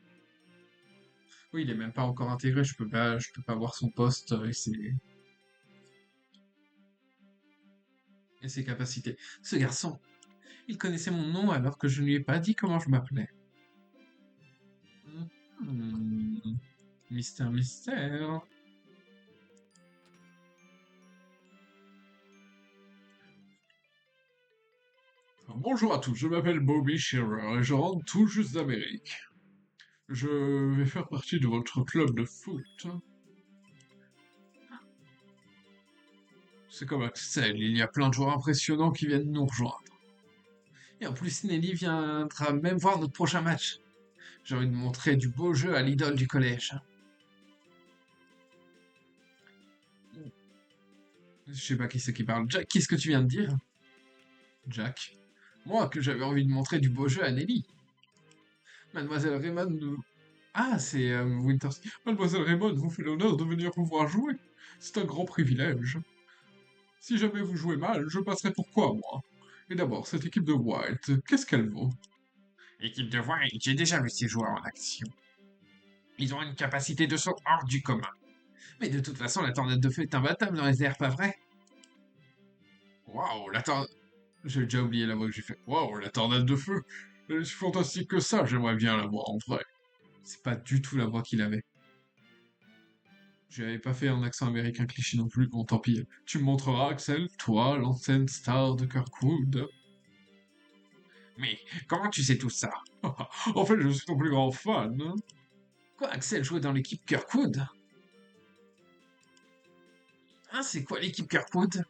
Oui, il est même pas encore intégré, je peux pas voir son poste et ses capacités. Ce garçon, il connaissait mon nom alors que je ne lui ai pas dit comment je m'appelais. Mystère, mystère. Bonjour à tous, je m'appelle Bobby Shearer et je rentre tout juste d'Amérique. Je vais faire partie de votre club de foot. C'est comme Axel, il y a plein de joueurs impressionnants qui viennent nous rejoindre. Et en plus, Nelly viendra même voir notre prochain match. J'ai envie de montrer du beau jeu à l'idole du collège. Je sais pas qui c'est qui parle. Jack, qu'est-ce que tu viens de dire? Jack. Moi, que j'avais envie de montrer du beau jeu à Nelly. Mademoiselle Raymond nous... Ah, c'est Wintersky. Mademoiselle Raymond vous fait l'honneur de venir vous voir jouer. C'est un grand privilège. Si jamais vous jouez mal, je passerai pour quoi, moi? Et d'abord, cette équipe de Wild, qu'est-ce qu'elle vaut? Équipe de Wild, j'ai déjà vu ces joueurs en action. Ils ont une capacité de saut hors du commun. Mais de toute façon, la tornade de feu est imbattable dans les airs, pas vrai? Waouh, la tornade... J'ai déjà oublié la voix que j'ai fait. Waouh, la tornade de feu! Elle est si fantastique que ça, j'aimerais bien la voir en vrai. C'est pas du tout la voix qu'il avait. J'avais pas fait un accent américain cliché non plus, bon tant pis. Tu me montreras, Axel, toi, l'ancienne star de Kirkwood. Mais comment tu sais tout ça? En fait, je suis ton plus grand fan. Quoi, Axel jouait dans l'équipe Kirkwood? Hein, c'est quoi l'équipe Kirkwood?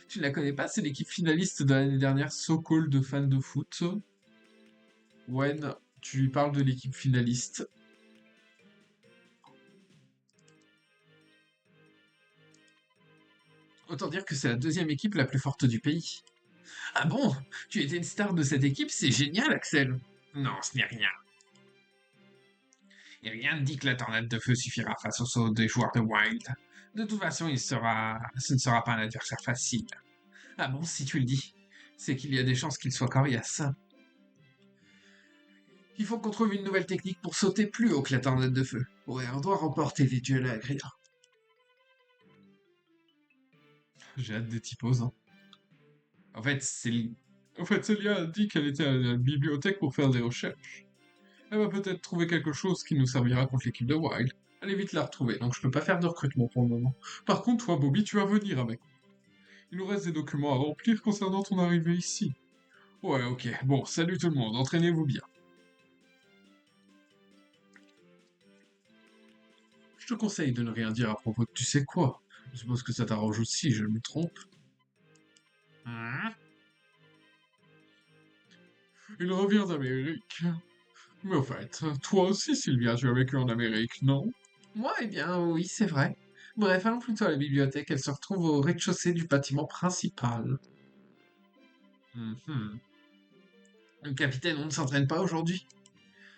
Tu ne la connais pas, c'est l'équipe finaliste de l'année dernière, so called de fans de foot. Wen, tu lui parles de l'équipe finaliste. Autant dire que c'est la deuxième équipe la plus forte du pays. Ah bon? Tu étais une star de cette équipe? C'est génial, Axel! Non, ce n'est rien. Et rien ne dit que la tornade de feu suffira face au saut des joueurs de Wild. De toute façon, ce ne sera pas un adversaire facile. Ah bon, si tu le dis, c'est qu'il y a des chances qu'il soit coriace. Il faut qu'on trouve une nouvelle technique pour sauter plus haut que la tornade de feu. Ouais, on doit remporter les duels à Grilla. J'ai hâte des typos, hein. En fait, Célia a dit qu'elle était à la bibliothèque pour faire des recherches. Elle va peut-être trouver quelque chose qui nous servira contre l'équipe de Wild. Allez vite la retrouver, donc je peux pas faire de recrutement pour le moment. Par contre, toi, Bobby, tu vas venir avec. Il nous reste des documents à remplir concernant ton arrivée ici. Ouais, ok. Bon, salut tout le monde, entraînez-vous bien. Je te conseille de ne rien dire à propos de tu sais quoi. Je suppose que ça t'arrange aussi, je me trompe. Hein. Il revient d'Amérique. Mais au fait, toi aussi, Sylvia, tu as vécu en Amérique, non? Moi, eh bien, oui, c'est vrai. Bref, allons plutôt à la bibliothèque. Elle se retrouve au rez-de-chaussée du bâtiment principal. Mhm. Le capitaine, on ne s'entraîne pas aujourd'hui?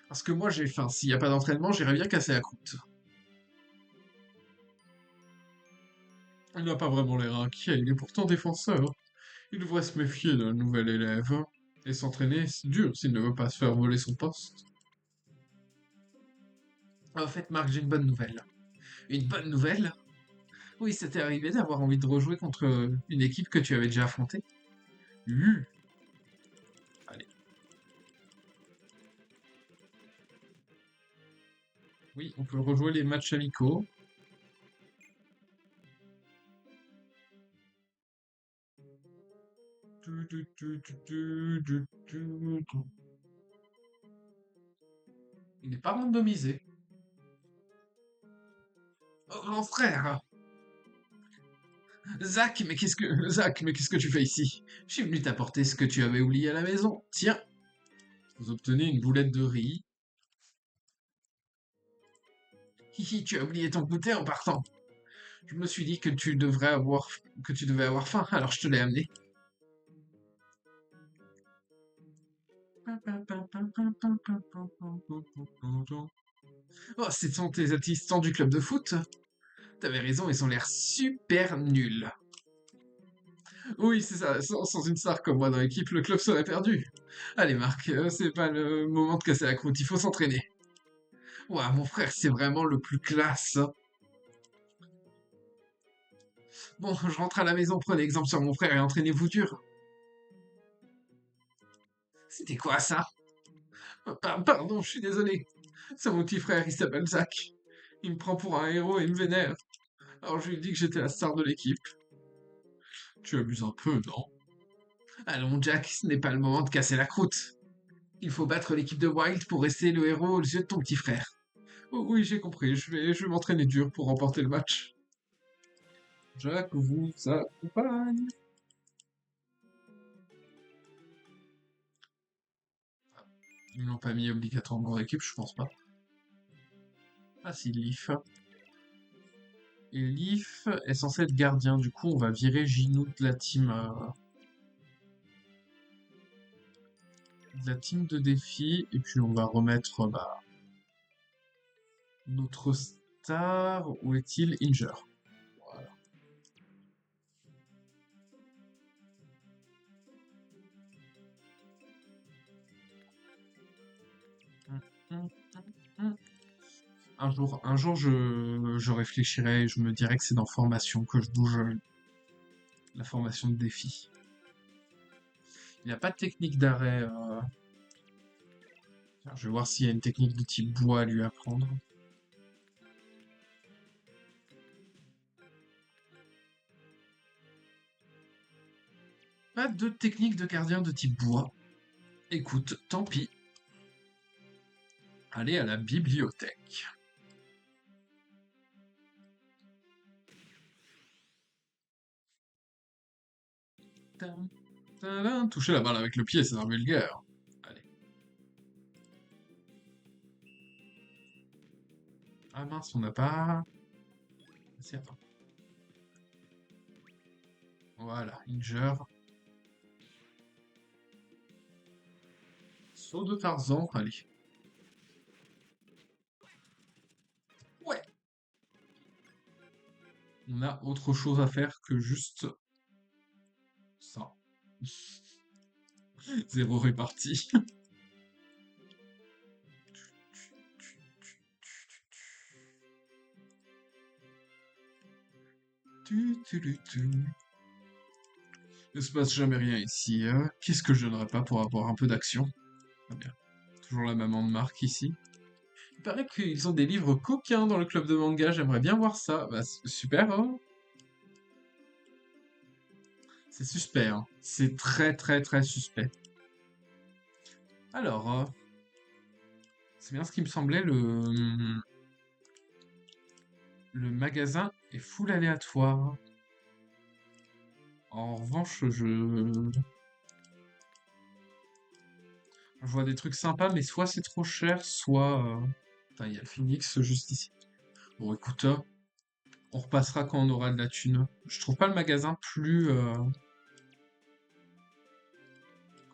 Parce que moi, j'ai faim. S'il n'y a pas d'entraînement, j'irais bien casser la croûte. Il n'a pas vraiment l'air inquiet, il est pourtant défenseur. Il devrait se méfier d'un nouvel élève. Et s'entraîner, c'est dur s'il ne veut pas se faire voler son poste. En fait, Marc, j'ai une bonne nouvelle. Une bonne nouvelle? Oui, c'était arrivé d'avoir envie de rejouer contre une équipe que tu avais déjà affrontée. Uh, allez. Oui, on peut rejouer les matchs amicaux. Il n'est pas randomisé. Oh, grand frère! Zach, mais qu'est-ce que tu fais ici? Je suis venu t'apporter ce que tu avais oublié à la maison. Tiens, vous obtenez une boulette de riz. Hihi, tu as oublié ton goûter en partant. Je me suis dit que tu devais avoir faim, alors je te l'ai amené. Oh, ce sont tes assistants du club de foot? T'avais raison, ils ont l'air super nuls. Oui, c'est ça, sans une star comme moi dans l'équipe, le club serait perdu. Allez Marc, c'est pas le moment de casser la croûte, il faut s'entraîner. Ouah, mon frère, c'est vraiment le plus classe, hein. Bon, je rentre à la maison, prenez exemple sur mon frère et entraînez-vous dur. C'était quoi ça? Pardon, je suis désolé. C'est mon petit frère, il s'appelle Zach. Il me prend pour un héros et il me vénère. Alors je lui dis que j'étais la star de l'équipe. Tu abuses un peu, non? Allons, Jack, ce n'est pas le moment de casser la croûte. Il faut battre l'équipe de Wild pour rester le héros aux yeux de ton petit frère. Oh, oui, j'ai compris, je vais m'entraîner dur pour remporter le match. Jack vous accompagne. Ils n'ont pas mis obligatoirement dans l'équipe, je pense pas. Ah si, Leaf. Et Leaf est censé être gardien, du coup on va virer Ginou de la team de défi, et puis on va remettre notre star, où est-il? Inger. Voilà. Un jour je réfléchirai et je me dirai que c'est dans formation que je bouge la formation de défi. Il n'y a pas de technique d'arrêt. Je vais voir s'il y a une technique de type bois à lui apprendre. Pas de technique de gardien de type bois. Écoute, tant pis. Allez à la bibliothèque. Toucher la balle avec le pied, c'est un vulgaire. Allez. Ah mince, on n'a pas... Si, attends. Voilà, Inger. Saut de Tarzan, allez. Ouais. On a autre chose à faire que juste ça. Zéro réparti. Il ne se passe jamais rien ici. Qu'est-ce que je donnerais pas pour avoir un peu d'action? Très bien. Toujours la maman de Marc ici. Il paraît qu'ils ont des livres coquins dans le club de manga, j'aimerais bien voir ça. Bah, super, hein. C'est suspect, hein. C'est très très très suspect. Alors, c'est bien ce qui me semblait, le magasin est full aléatoire. En revanche, je vois des trucs sympas, mais soit c'est trop cher, soit... Putain, il y a le Phoenix juste ici. Bon, écoute, on repassera quand on aura de la thune. Je trouve pas le magasin plus...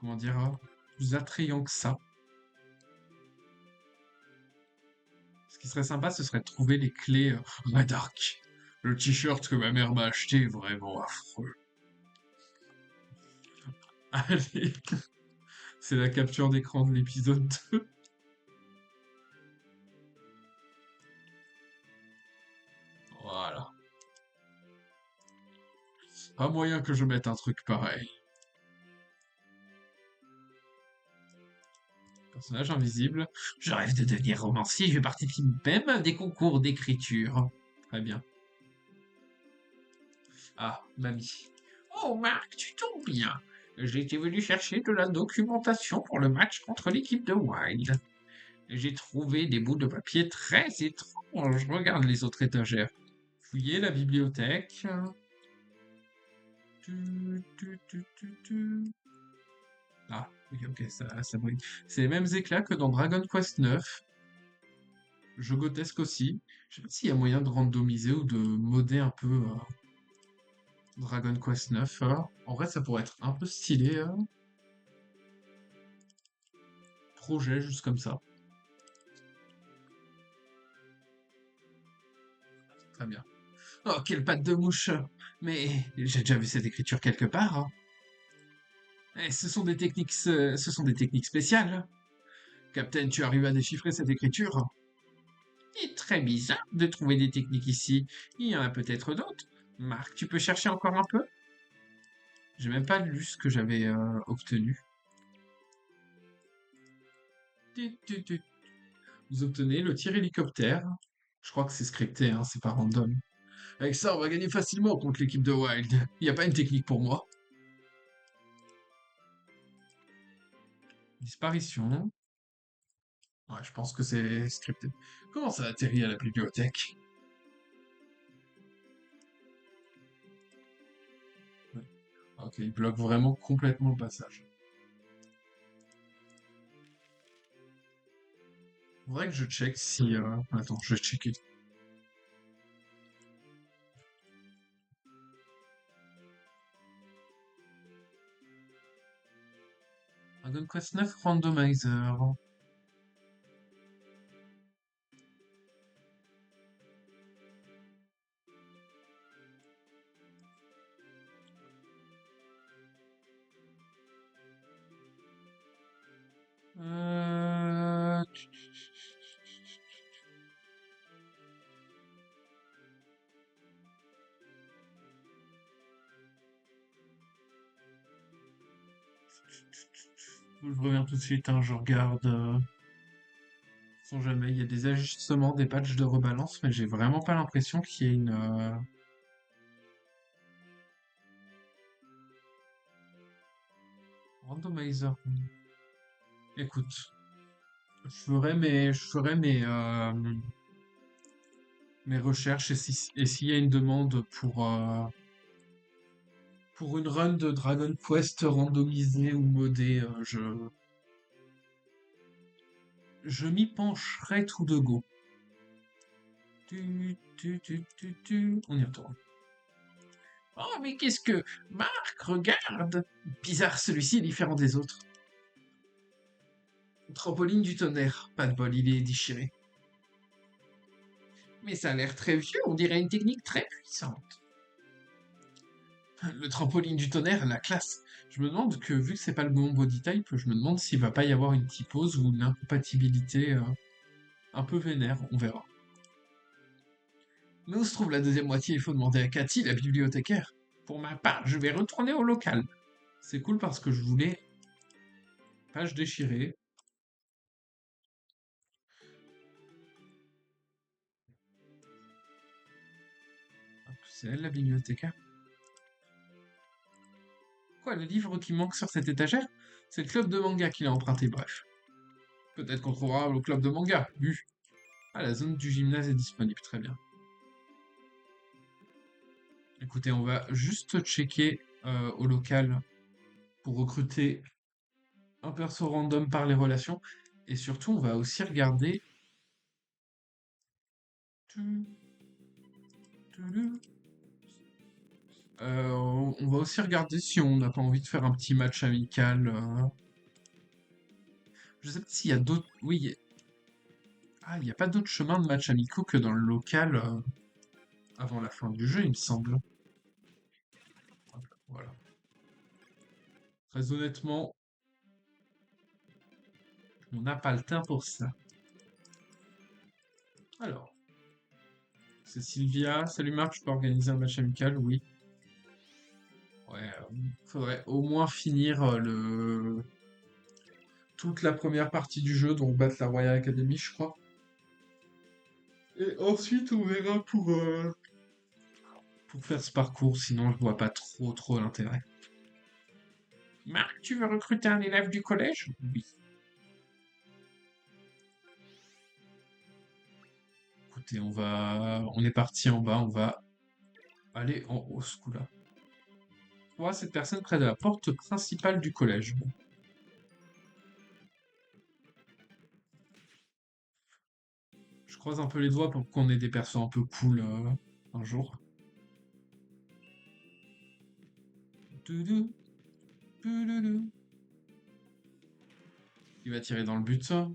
comment dire, plus attrayant que ça. Ce qui serait sympa, ce serait de trouver les clés Red Arc. Le t-shirt que ma mère m'a acheté est vraiment affreux. Allez, c'est la capture d'écran de l'épisode 2. Voilà. Pas moyen que je mette un truc pareil. Personnage invisible. Je rêve de devenir romancier, je participe même à des concours d'écriture. Très bien. Ah, mamie. Oh, Marc, tu tombes bien. J'ai été venu chercher de la documentation pour le match contre l'équipe de Wild. J'ai trouvé des bouts de papier très étranges. Regarde les autres étagères. Fouiller la bibliothèque. Ah, oui, ok, ça brille. C'est les mêmes éclats que dans Dragon Quest 9. Jogotesque aussi. Je sais pas s'il y a moyen de randomiser ou de modder un peu Dragon Quest 9. En vrai, ça pourrait être un peu stylé. Projet, juste comme ça. Très bien. Oh, quelle patte de mouche! Mais j'ai déjà vu cette écriture quelque part, hein. Eh, ce sont des techniques spéciales. Captain, tu arrives à déchiffrer cette écriture? C'est très bizarre de trouver des techniques ici. Il y en a peut-être d'autres. Marc, tu peux chercher encore un peu? J'ai même pas lu ce que j'avais obtenu. Vous obtenez le tir hélicoptère. Je crois que c'est scripté, hein, c'est pas random. Avec ça, on va gagner facilement contre l'équipe de Wild. Il n'y a pas une technique pour moi. Disparition. Ouais, je pense que c'est scripté. Comment ça atterrit à la bibliothèque? Ouais. Ok, il bloque vraiment complètement le passage. Faudrait que je check si... Attends, je vais checker. Dragon Quest 9 Randomizer. Euh... Je reviens tout de suite, hein, je regarde... Sans jamais, il y a des ajustements, des patchs de rebalance, mais j'ai vraiment pas l'impression qu'il y ait une... Randomizer. Écoute, mes recherches et s'il y a une demande pour une run de Dragon Quest randomisée ou modée, je m'y pencherai tout de go. On y retourne. Oh, mais qu'est-ce que... Marc, regarde! Bizarre, celui-ci est différent des autres. Trampoline du tonnerre. Pas de bol, il est déchiré. Mais ça a l'air très vieux, on dirait une technique très puissante. Le trampoline du tonnerre, la classe. Je me demande que, vu que c'est pas le bon body type, je me demande s'il va pas y avoir une typose ou une incompatibilité un peu vénère, on verra. Mais où se trouve la deuxième moitié? Il faut demander à Cathy, la bibliothécaire. Pour ma part, je vais retourner au local. C'est cool parce que je voulais... Page déchirée. C'est elle, la bibliothécaire? Quoi, le livre qui manque sur cette étagère? C'est le club de manga qui l'a emprunté, bref. Peut-être qu'on trouvera le club de manga. Ah, la zone du gymnase est disponible, très bien. Écoutez, on va juste checker au local pour recruter un perso random par les relations. Et surtout, on va aussi regarder... on va aussi regarder si on n'a pas envie de faire un petit match amical. Je sais pas s'il y a d'autres... Oui, ah, il n'y a pas d'autres chemins de match amicaux que dans le local avant la fin du jeu, il me semble. Voilà. Très honnêtement, on n'a pas le temps pour ça. Alors, c'est Sylvia. Salut Marc, je peux organiser un match amical? Oui. Ouais, faudrait au moins finir toute la première partie du jeu, donc battre la Royal Academy, je crois. Et ensuite, on verra pour faire ce parcours, sinon je vois pas trop l'intérêt. Marc, tu veux recruter un élève du collège? Oui. Écoutez, on est parti en bas, on va aller en haut ce coup-là. On voit cette personne près de la porte principale du collège. Bon. Je croise un peu les doigts pour qu'on ait des persos un peu cool un jour. Toudou, toudoudou. Il va tirer dans le but, ça.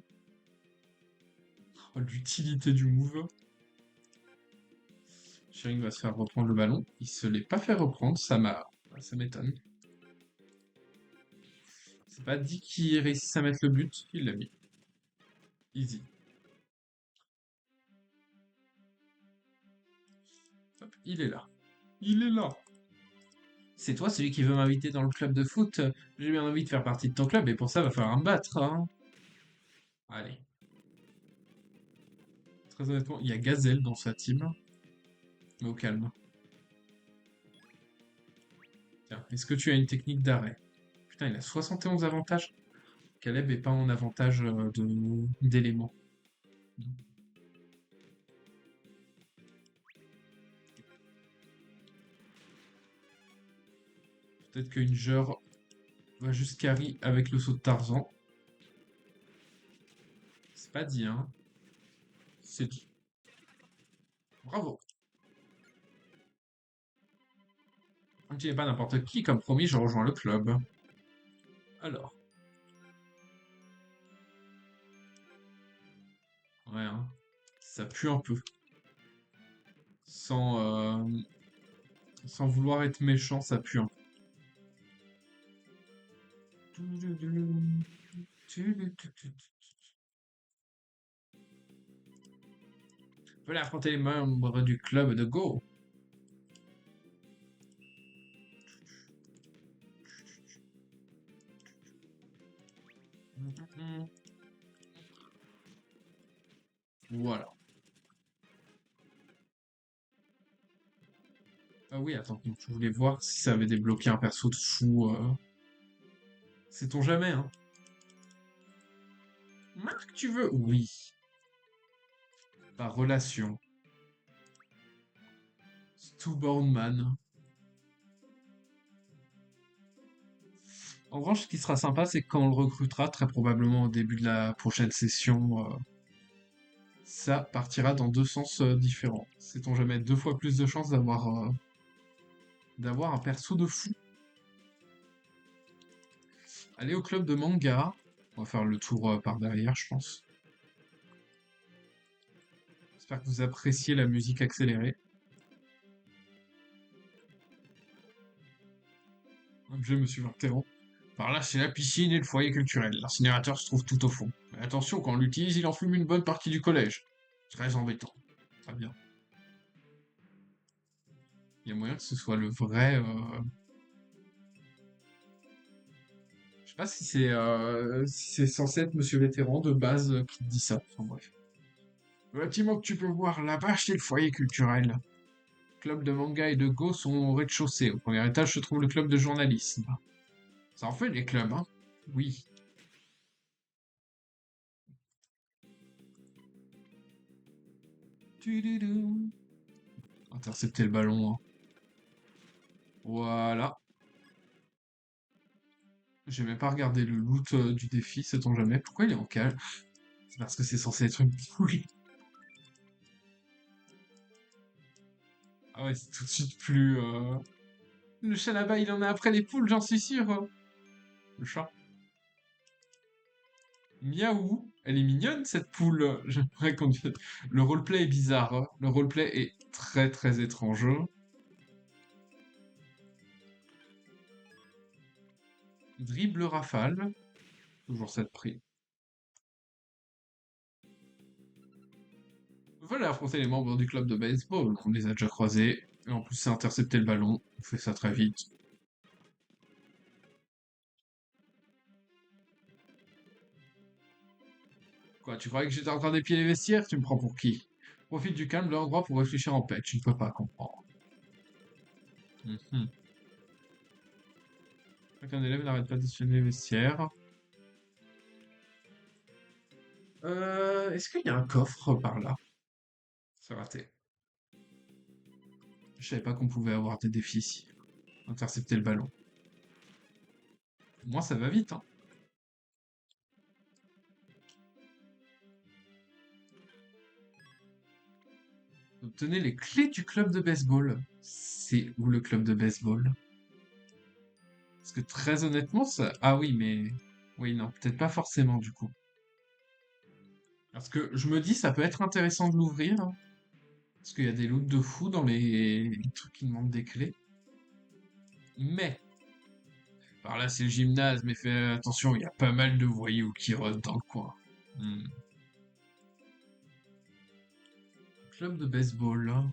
Oh, l'utilité du move. Shearing va se faire reprendre le ballon. Il se l'est pas fait reprendre, ça m'étonne. C'est pas dit qu'il réussisse à mettre le but, il l'a mis. Easy. Hop, il est là. Il est là. C'est toi celui qui veut m'inviter dans le club de foot. J'ai bien envie de faire partie de ton club et pour ça, va falloir me battre. Hein. Allez. Très honnêtement, il y a Gazelle dans sa team. Mais au calme. Tiens, est-ce que tu as une technique d'arrêt? Putain, il a 71 avantages. Caleb est pas en avantage d'éléments. Peut-être qu'une Jeur va juste carry avec le saut de Tarzan. C'est pas dit, hein. C'est dit. Bravo. Comme tu n'es pas n'importe qui, comme promis, je rejoins le club. Alors. Ouais, hein. Ça pue un peu. Sans vouloir être méchant, ça pue un peu. Je veux affronter les membres du club de Go. Voilà. Ah oui, attends, je voulais voir si ça avait débloqué un perso de fou. Sait-on jamais, hein. Marc, tu veux? Oui. Par relation. Stewborn Man. En revanche, ce qui sera sympa, c'est que quand on le recrutera, très probablement au début de la prochaine session, ça partira dans deux sens différents. Sait-on jamais 2 fois plus de chances d'avoir un perso de fou. Allez au club de manga. On va faire le tour par derrière, je pense. J'espère que vous appréciez la musique accélérée. Objet, monsieur Verteron. Par là, c'est la piscine et le foyer culturel. L'incinérateur se trouve tout au fond. Mais attention, quand on l'utilise, il enfume une bonne partie du collège. Très embêtant. Très bien. Il y a moyen que ce soit le vrai... Je sais pas si c'est censé être Monsieur Vétéran de base qui dit ça. Enfin bref. Le bâtiment que tu peux voir là-bas, c'est le foyer culturel. Club de manga et de go sont au rez-de-chaussée. Au premier étage se trouve le club de journalisme. Ça en fait des clubs, hein? Oui. Tududum. Intercepter le ballon, hein. Voilà. J'ai même pas regardé le loot du défi, sait-on jamais. Pourquoi il est en cage? C'est parce que c'est censé être une poule. Ah ouais, c'est tout de suite plus... Le chat là-bas, il en a après les poules, j'en suis sûr, hein. Le chat. Miaou. Elle est mignonne, cette poule. J'aimerais qu'on dise... Le roleplay est bizarre, hein. Le roleplay est très très étrange. Dribble rafale. Toujours 7 prix. Voilà, affronter les membres du club de baseball. On les a déjà croisés. Et en plus, c'est intercepter le ballon. On fait ça très vite. Quoi, tu croyais que j'étais en train d'épier les vestiaires? Tu me prends pour qui? Profite du calme de l'endroit pour réfléchir en paix. Tu ne peux pas comprendre. Mhm. Qu'un élève n'arrête pas d'essuyer les vestiaires. Est-ce qu'il y a un coffre par là? C'est raté. Je savais pas qu'on pouvait avoir des défis ici. Intercepter le ballon. Moi, ça va vite, hein. Obtenez les clés du club de baseball. C'est où le club de baseball? Parce que très honnêtement, ça... Ah oui, mais... Oui, non, peut-être pas forcément, du coup. Parce que je me dis, ça peut être intéressant de l'ouvrir, hein. Parce qu'il y a des loots de fou dans les trucs qui demandent des clés. Mais... Par là, c'est le gymnase, mais fais attention, il y a pas mal de voyous qui rôdent dans le coin. Hmm. Club de baseball, là.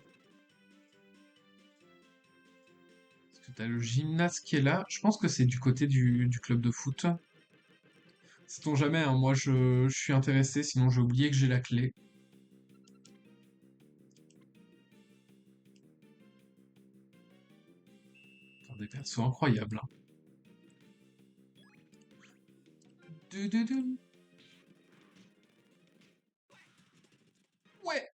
Parce que t'as le gymnase qui est là. Je pense que c'est du côté du club de foot. Sait-on jamais, hein, moi je suis intéressé, sinon j'ai oublié que j'ai la clé. Enfin, des persos incroyables, hein. Dududum. Ouais!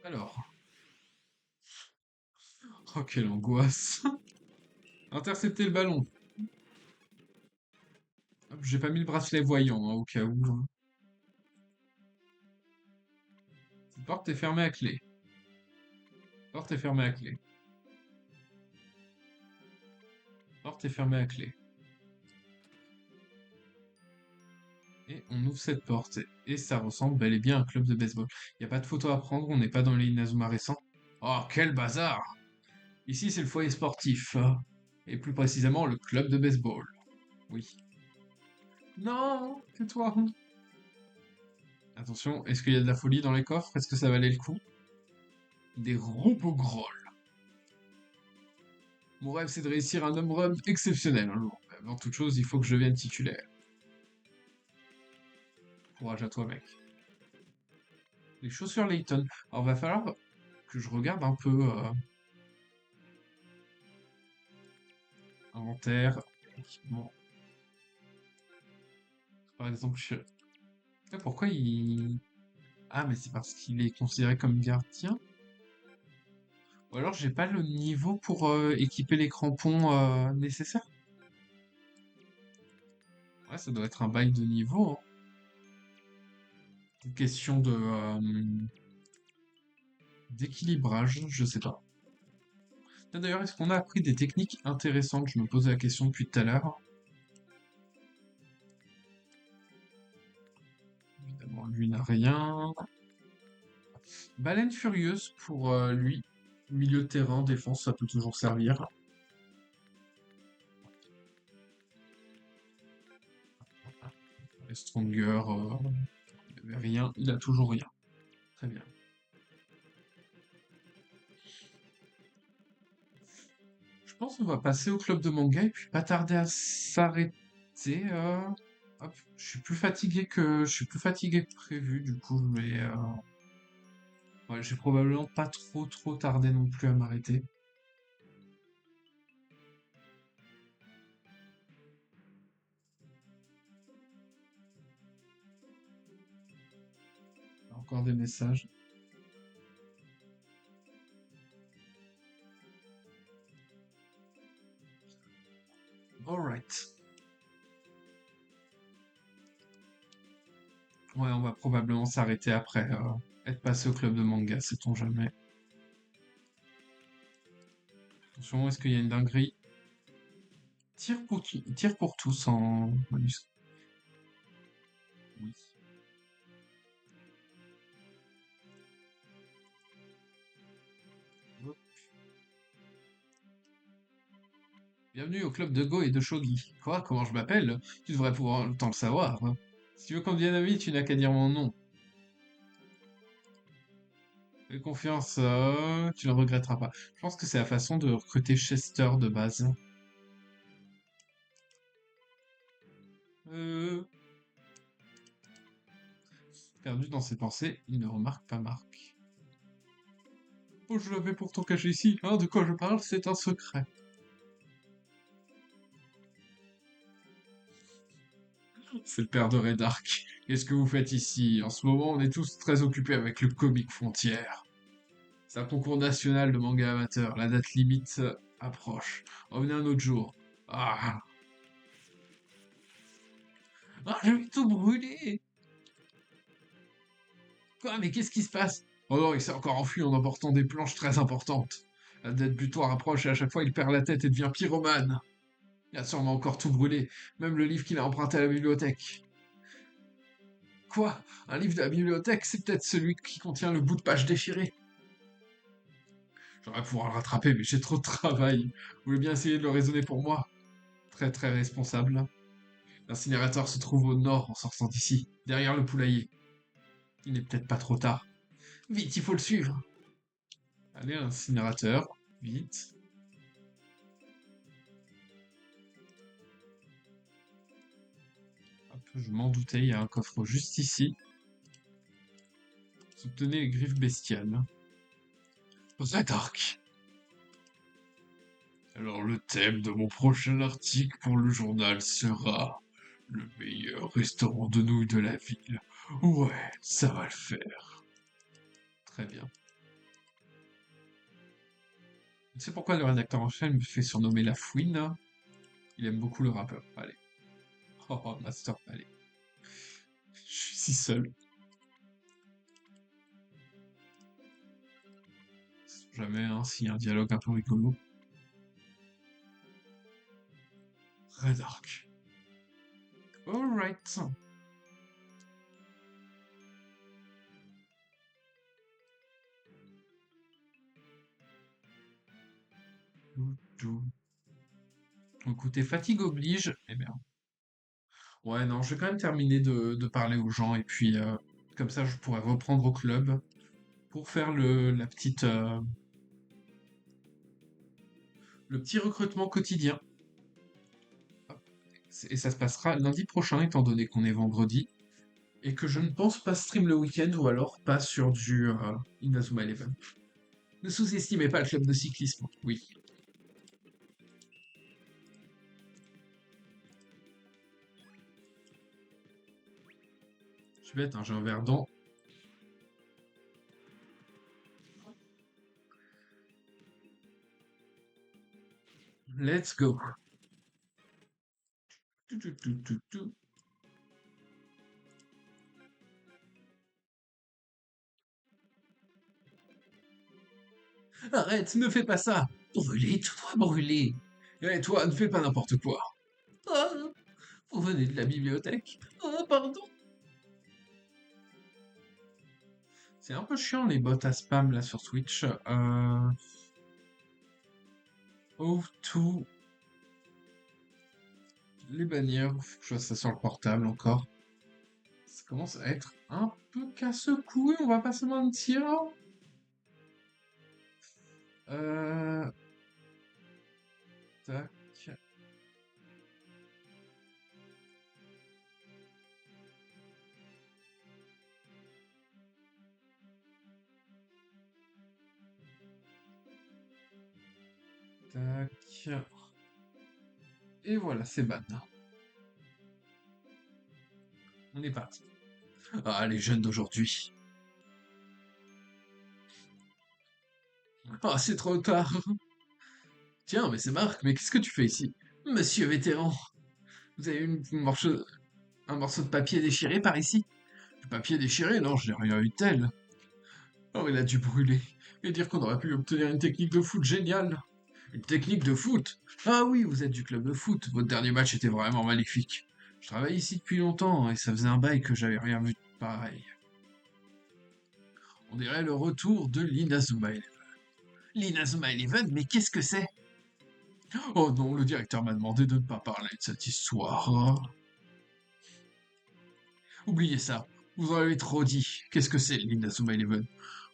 Alors. Oh, quelle angoisse. Intercepter le ballon. Hop, j'ai pas mis le bracelet voyant, hein, au cas où, hein. Cette porte est fermée à clé. Porte est fermée à clé. Porte est fermée à clé. Et on ouvre cette porte. Et ça ressemble bel et bien à un club de baseball. Il n'y a pas de photo à prendre, on n'est pas dans les Inazuma récents. Oh, quel bazar! Ici, c'est le foyer sportif, hein. Et plus précisément, le club de baseball. Oui. Non, tais-toi. Attention, est-ce qu'il y a de la folie dans les coffres? Est-ce que ça valait le coup? Des robogrols. Mon rêve, c'est de réussir un home run exceptionnel un jour. Mais avant toute chose, il faut que je devienne titulaire. Courage à toi, mec. Les chaussures Layton. Alors, va falloir que je regarde un peu inventaire, équipement. Par exemple, putain, pourquoi il... Ah, mais c'est parce qu'il est considéré comme gardien? Ou alors j'ai pas le niveau pour équiper les crampons nécessaires? Ouais, ça doit être un bail de niveau, hein. Une question de d'équilibrage, je sais pas. Tiens, d'ailleurs, est-ce qu'on a appris des techniques intéressantes? Je me posais la question depuis tout à l'heure. Évidemment, lui n'a rien. Baleine furieuse pour lui. Milieu de terrain, défense, ça peut toujours servir. Et Stronger, il avait rien, il a toujours rien. Très bien. Je pense qu'on va passer au club de manga et puis pas tarder à s'arrêter. Hop, je suis plus fatigué que prévu, du coup, mais ouais, j'ai probablement pas trop tardé non plus à m'arrêter. Encore des messages. Alright. Ouais, on va probablement s'arrêter après être passé au club de manga, sait-on jamais. Attention, est-ce qu'il y a une dinguerie? Tire pour tous en bonus. Oui. Hop. Bienvenue au club de Go et de Shogi. Quoi? Comment je m'appelle? Tu devrais pouvoir le temps le savoir, hein. Si tu veux qu'on devienne amis, tu n'as qu'à dire mon nom. Fais confiance, tu ne regretteras pas. Je pense que c'est la façon de recruter Chester de base. Euh... Perdu dans ses pensées, il ne remarque pas Marc. Oh, je l'avais pourtant caché ici. Hein, de quoi je parle? C'est un secret. C'est le père de Redark. Qu'est-ce que vous faites ici? En ce moment, on est tous très occupés avec le Comic Frontier. C'est un concours national de manga amateur. La date limite approche. Revenez un autre jour. Ah, ah, je vais tout brûler! Quoi? Mais qu'est-ce qui se passe? Oh non, il s'est encore enfui en emportant des planches très importantes. La date butoir approche et à chaque fois il perd la tête et devient pyromane. Il a sûrement encore tout brûlé, même le livre qu'il a emprunté à la bibliothèque. Quoi? Un livre de la bibliothèque, c'est peut-être celui qui contient le bout de page déchiré. J'aurais pouvoir le rattraper, mais j'ai trop de travail. Vous voulez bien essayer de le raisonner pour moi? Très responsable. L'incinérateur se trouve au nord en sortant d'ici, derrière le poulailler. Il n'est peut-être pas trop tard. Vite, il faut le suivre. Allez, incinérateur, vite. Hop, je m'en doutais, il y a un coffre juste ici. Soutenez les griffes bestiales. Dark. Alors le thème de mon prochain article pour le journal sera le meilleur restaurant de nouilles de la ville. Ouais, ça va le faire. Très bien. Tu sais pourquoi le rédacteur en chef me fait surnommer la fouine, hein? Il aime beaucoup le rappeur. Allez. Oh, master, allez. Je suis si seul. Jamais, hein, s'il y a un dialogue un peu rigolo. Très dark. Alright. Écoutez, fatigue oblige. Eh bien. Ouais, non, je vais quand même terminer de parler aux gens et puis comme ça je pourrais reprendre au club pour faire le petit recrutement quotidien. Et ça se passera lundi prochain étant donné qu'on est vendredi et que je ne pense pas stream le week-end ou alors pas sur du Inazuma Eleven. Ne sous-estimez pas le club de cyclisme. Oui. Je suis bête, hein, j'ai un verdant. Let's go. Tout, tout, tout, tout, tout. Arrête, ne fais pas ça. Brûler, tout doit brûler. Et toi, ne fais pas n'importe quoi. Ah, vous venez de la bibliothèque? Ah, pardon. C'est un peu chiant les bots à spam là sur Twitch. Oh, tout. Les bannières, faut que je fasse ça sur le portable encore. Ça commence à être un peu casse-couille, on va pas se mentir. Euh... Tac. Tac. Et voilà, c'est ban. On est parti. Ah, les jeunes d'aujourd'hui. Ah, c'est trop tard. Tiens, mais c'est Marc, mais qu'est-ce que tu fais ici? Monsieur vétéran, vous avez un morceau de papier déchiré par ici? Du papier déchiré? Non, je n'ai rien eu de tel. Oh, il a dû brûler. Et dire qu'on aurait pu obtenir une technique de foot géniale. Une technique de foot? Ah oui, vous êtes du club de foot. Votre dernier match était vraiment magnifique. Je travaille ici depuis longtemps et ça faisait un bail que j'avais rien vu de pareil. On dirait le retour de l'Inazuma Eleven. L'Inazuma Eleven, mais qu'est-ce que c'est? Oh non, le directeur m'a demandé de ne pas parler de cette histoire. Oubliez ça. Vous en avez trop dit. Qu'est-ce que c'est l'Inazuma Eleven?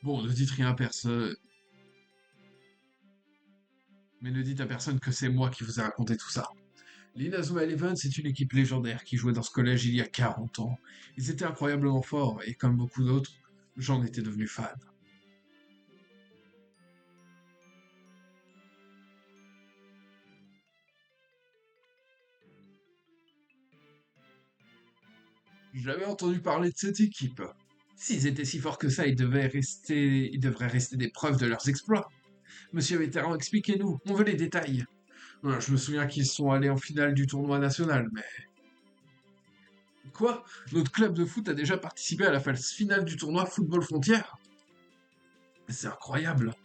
Bon, ne dites rien à personne. Mais ne dites à personne que c'est moi qui vous ai raconté tout ça. L'Inazuma Eleven, c'est une équipe légendaire qui jouait dans ce collège il y a 40 ans. Ils étaient incroyablement forts, et comme beaucoup d'autres, j'en étais devenu fan. J'avais entendu parler de cette équipe. S'ils étaient si forts que ça, ils devraient rester des preuves de leurs exploits. Monsieur Vétéran, expliquez-nous, on veut les détails. Je me souviens qu'ils sont allés en finale du tournoi national, mais... Quoi? Notre club de foot a déjà participé à la phase finale du tournoi Football Frontière? C'est incroyable.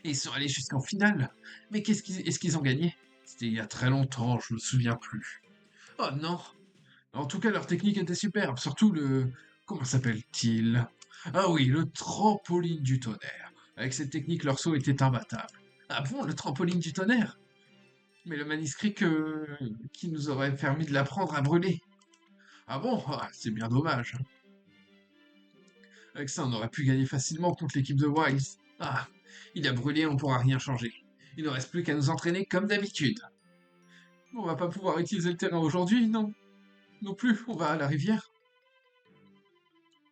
Et ils sont allés jusqu'en finale. Mais est-ce qu'ils ont gagné? C'était il y a très longtemps, je me souviens plus. Oh non! En tout cas, leur technique était superbe, surtout le... Comment s'appelle-t-il? Ah oui, le trampoline du tonnerre. Avec cette technique, leur saut était imbattable. Ah bon, le trampoline du tonnerre? Mais le manuscrit qui nous aurait permis de l'apprendre a brûlé. Ah bon? Ah, c'est bien dommage. Avec ça, on aurait pu gagner facilement contre l'équipe de Wilds. Ah, il a brûlé, on pourra rien changer. Il ne reste plus qu'à nous entraîner comme d'habitude. On va pas pouvoir utiliser le terrain aujourd'hui, non? Non plus, on va à la rivière.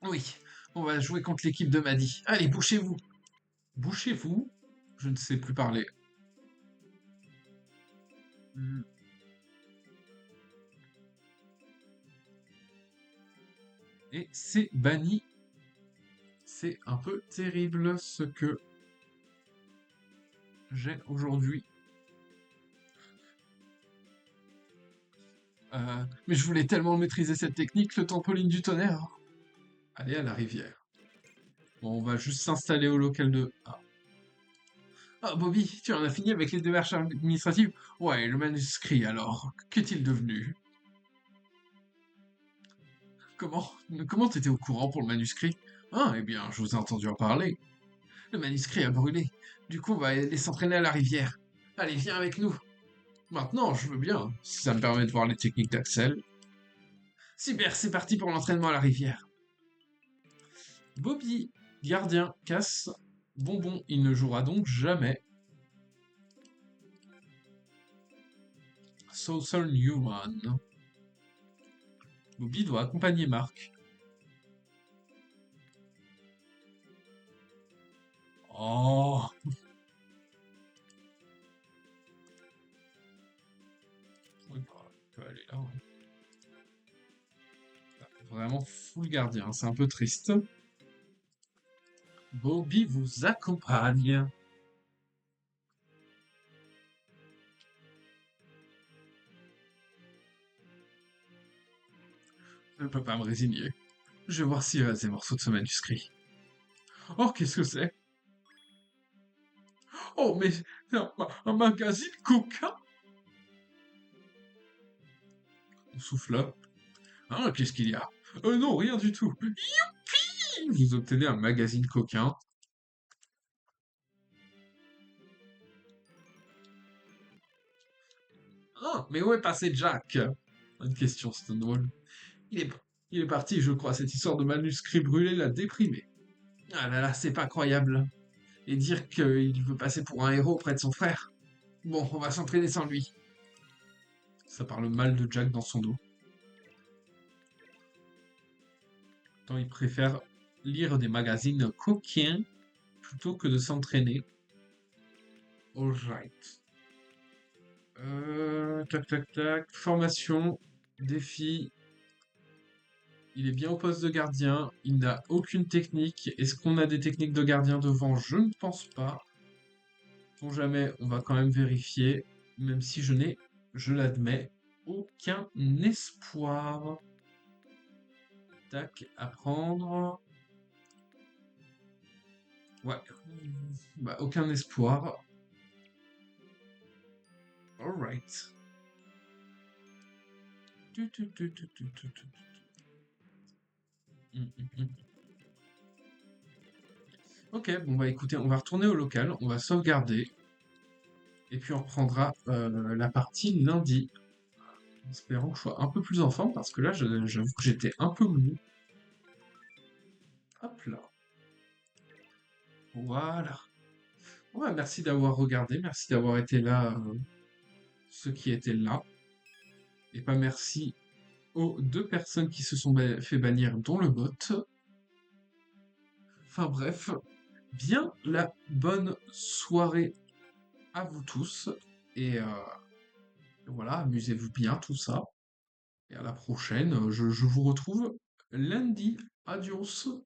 Oui, on va jouer contre l'équipe de Maddy. Allez, bouchez-vous. Bouchez-vous? Je ne sais plus parler. Hmm. Et c'est banni. C'est un peu terrible ce que j'ai aujourd'hui. Mais je voulais tellement maîtriser cette technique, le trampoline du tonnerre. Allez à la rivière. Bon, on va juste s'installer au local de... Ah, Bobby, tu en as fini avec les démarches administratives? Ouais, le manuscrit alors. Qu'est-il devenu? Comment? Comment t'étais au courant pour le manuscrit? Ah, eh bien, je vous ai entendu en parler. Le manuscrit a brûlé. Du coup, on va aller s'entraîner à la rivière. Allez, viens avec nous. Maintenant, je veux bien, si ça me permet de voir les techniques d'Axel. Super, c'est parti pour l'entraînement à la rivière. Bobby, gardien, casse. Bonbon, il ne jouera donc jamais. Social Newman. Bobby doit accompagner Marc. Oh, oui, bah, on peut aller là, hein. Vraiment full gardien, c'est un peu triste. Bobby vous accompagne. Je ne peux pas me résigner. Je vais voir s'il reste des morceaux de ce manuscrit. Oh, qu'est-ce que c'est? Oh, mais c'est un magazine coquin! On souffle. Ah, qu'est-ce qu'il y a? Non, rien du tout. Youpi! Vous obtenez un magazine coquin. Ah, mais où est passé Jack? Bonne question, Stonewall. Il est, il est parti, je crois. Cette histoire de manuscrit brûlé l'a déprimé. Ah là là, c'est pas croyable. Et dire qu'il veut passer pour un héros près de son frère. Bon, on va s'entraîner sans lui. Ça parle mal de Jack dans son dos. Tant il préfère lire des magazines coquins plutôt que de s'entraîner. Alright. Tac, tac, tac. Formation, défi. Il est bien au poste de gardien. Il n'a aucune technique. Est-ce qu'on a des techniques de gardien devant? Je ne pense pas. Pour jamais, on va quand même vérifier. Même si je n'ai, je l'admets, aucun espoir. Tac, apprendre. Ouais. Bah, aucun espoir. Alright. Tu, tu, tu, tu, tu, tu, tu. Mm. Ok, bon bah écoutez, on va retourner au local, on va sauvegarder, et puis on reprendra la partie lundi, en espérant que je sois un peu plus en forme, parce que là, j'avoue que j'étais un peu mou. Hop là, voilà. Ouais, merci d'avoir regardé, merci d'avoir été là, ceux qui étaient là, et pas merci aux deux personnes qui se sont fait bannir, dont le bot. Enfin bref, bien la bonne soirée à vous tous, et voilà, amusez-vous bien, tout ça. Et à la prochaine, je vous retrouve lundi. Adios.